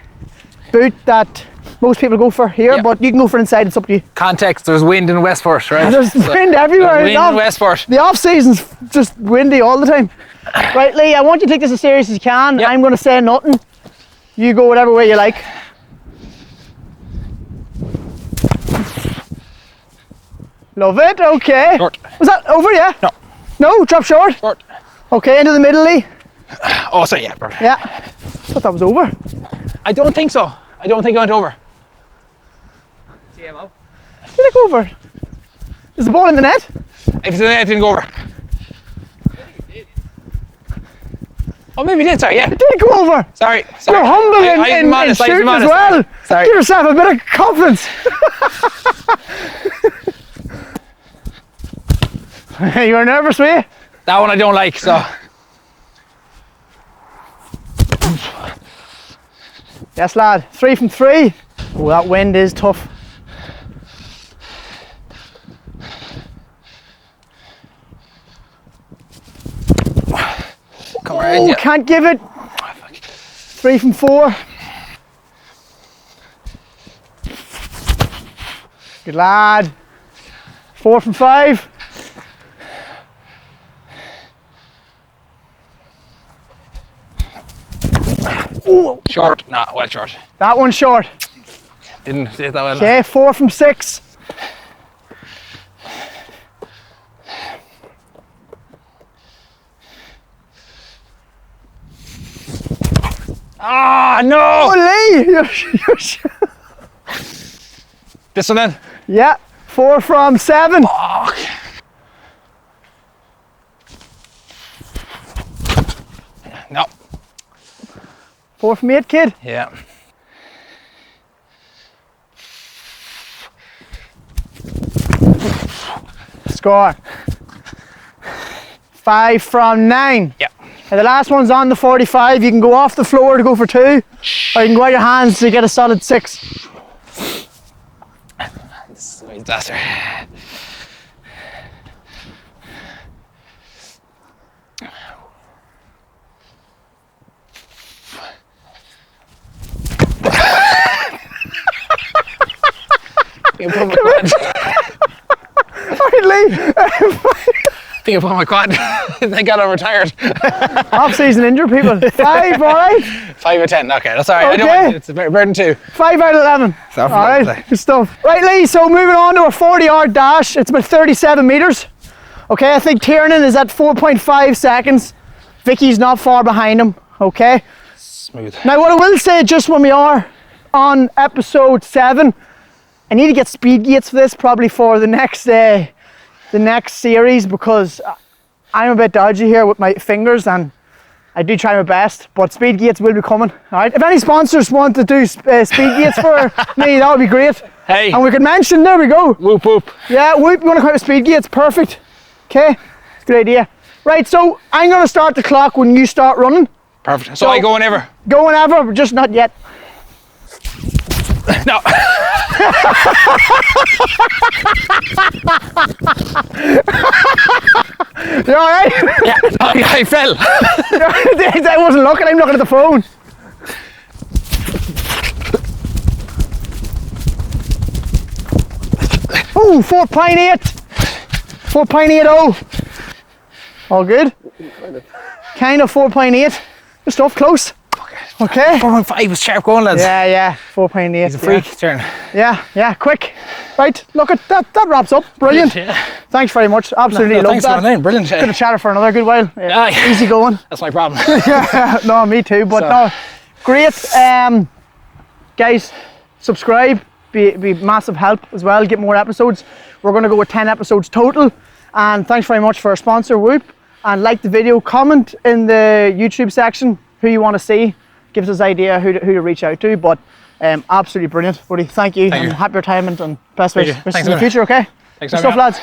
boot that most people go for here, but you can go for inside, it's up to you. Context, there's wind in Westport, right? There's wind everywhere. There's wind in Westport. The off season's just windy all the time. Right, Lee, I want you to take this as serious as you can. I'm going to say nothing. You go whatever way you like. Love it, okay. Short. Was that over, yeah? No. No, drop short? Short. Okay, into the middle, Lee. Oh, sorry, yeah, perfect. Yeah. I thought that was over. I don't think so. I don't think I went over. CMO. Did it go over? Is the ball in the net? If it's in the net, it didn't go over. Oh, maybe it did, sorry, yeah. It did go over. Sorry. You're humble in shooting as well. Sorry. Give yourself a bit of confidence. You were nervous, were you? That one I don't like, so. Yes, lad. 3 from 3. Oh, that wind is tough. Come around, Can't give it. 3 from 4. Good lad. 4 from 5. Oh, short. Nah, well short. That one's short. Didn't hit that well. Okay, 4 from 6. Ah, no! Oh, Lee! This one then? Yeah, 4 from 7. Fuck. No. 4 from 8, kid. Yeah. Score. 5 from 9. Yeah. And the last one's on the 45. You can go off the floor to go for 2, or you can go out your hands to get a solid 6. This is a disaster. You put my quad. Alright, Lee. I think I put my quad. They got overtired. Off-season injured people. 5, alright? 5 or 10. Okay, that's alright. Okay. I don't. It's a better than 2. 5 out of 11. Alright, good stuff. Right, Lee, so moving on to a 40-yard dash. It's about 37 metres. Okay, I think Tiernan is at 4.5 seconds. Vicky's not far behind him. Okay. Smooth. Now, what I will say, just when we are on episode 7, I need to get speed gates for this, probably for the next series, because I'm a bit dodgy here with my fingers, and I do try my best, but speed gates will be coming. All right. If any sponsors want to do speed gates for me, that would be great. Hey. And we could mention, there we go. Whoop whoop. Yeah, Whoop, you want to come out with speed gates? Perfect. Okay, good idea. Right, so I'm going to start the clock when you start running. Perfect. So I go whenever? Go whenever, but just not yet. No. You alright? Yeah, I fell. I wasn't looking, I'm looking at the phone. Ooh, 4.8. 4.80. All good? Kind of 4.8. Good stuff, close. Okay. 4.5 was sharp going, lads. Yeah, 4.8. He's a freak. Turn. Yeah, quick. Right, look at that. That wraps up. Brilliant. Yeah. Thanks very much. Absolutely love thanks that. for the name. Brilliant. Could have chatted for another good while. Easy going. That's my problem. Yeah, no, me too. But no, great. Guys, subscribe. Be massive help as well. Get more episodes. We're going to go with 10 episodes total. And thanks very much for our sponsor, Whoop. And like the video, comment in the YouTube section who you want to see. Gives us an idea who to reach out to. But absolutely brilliant, buddy. Thank you. And happy retirement and best wishes in the future. Okay. Thanks, good stuff, lads.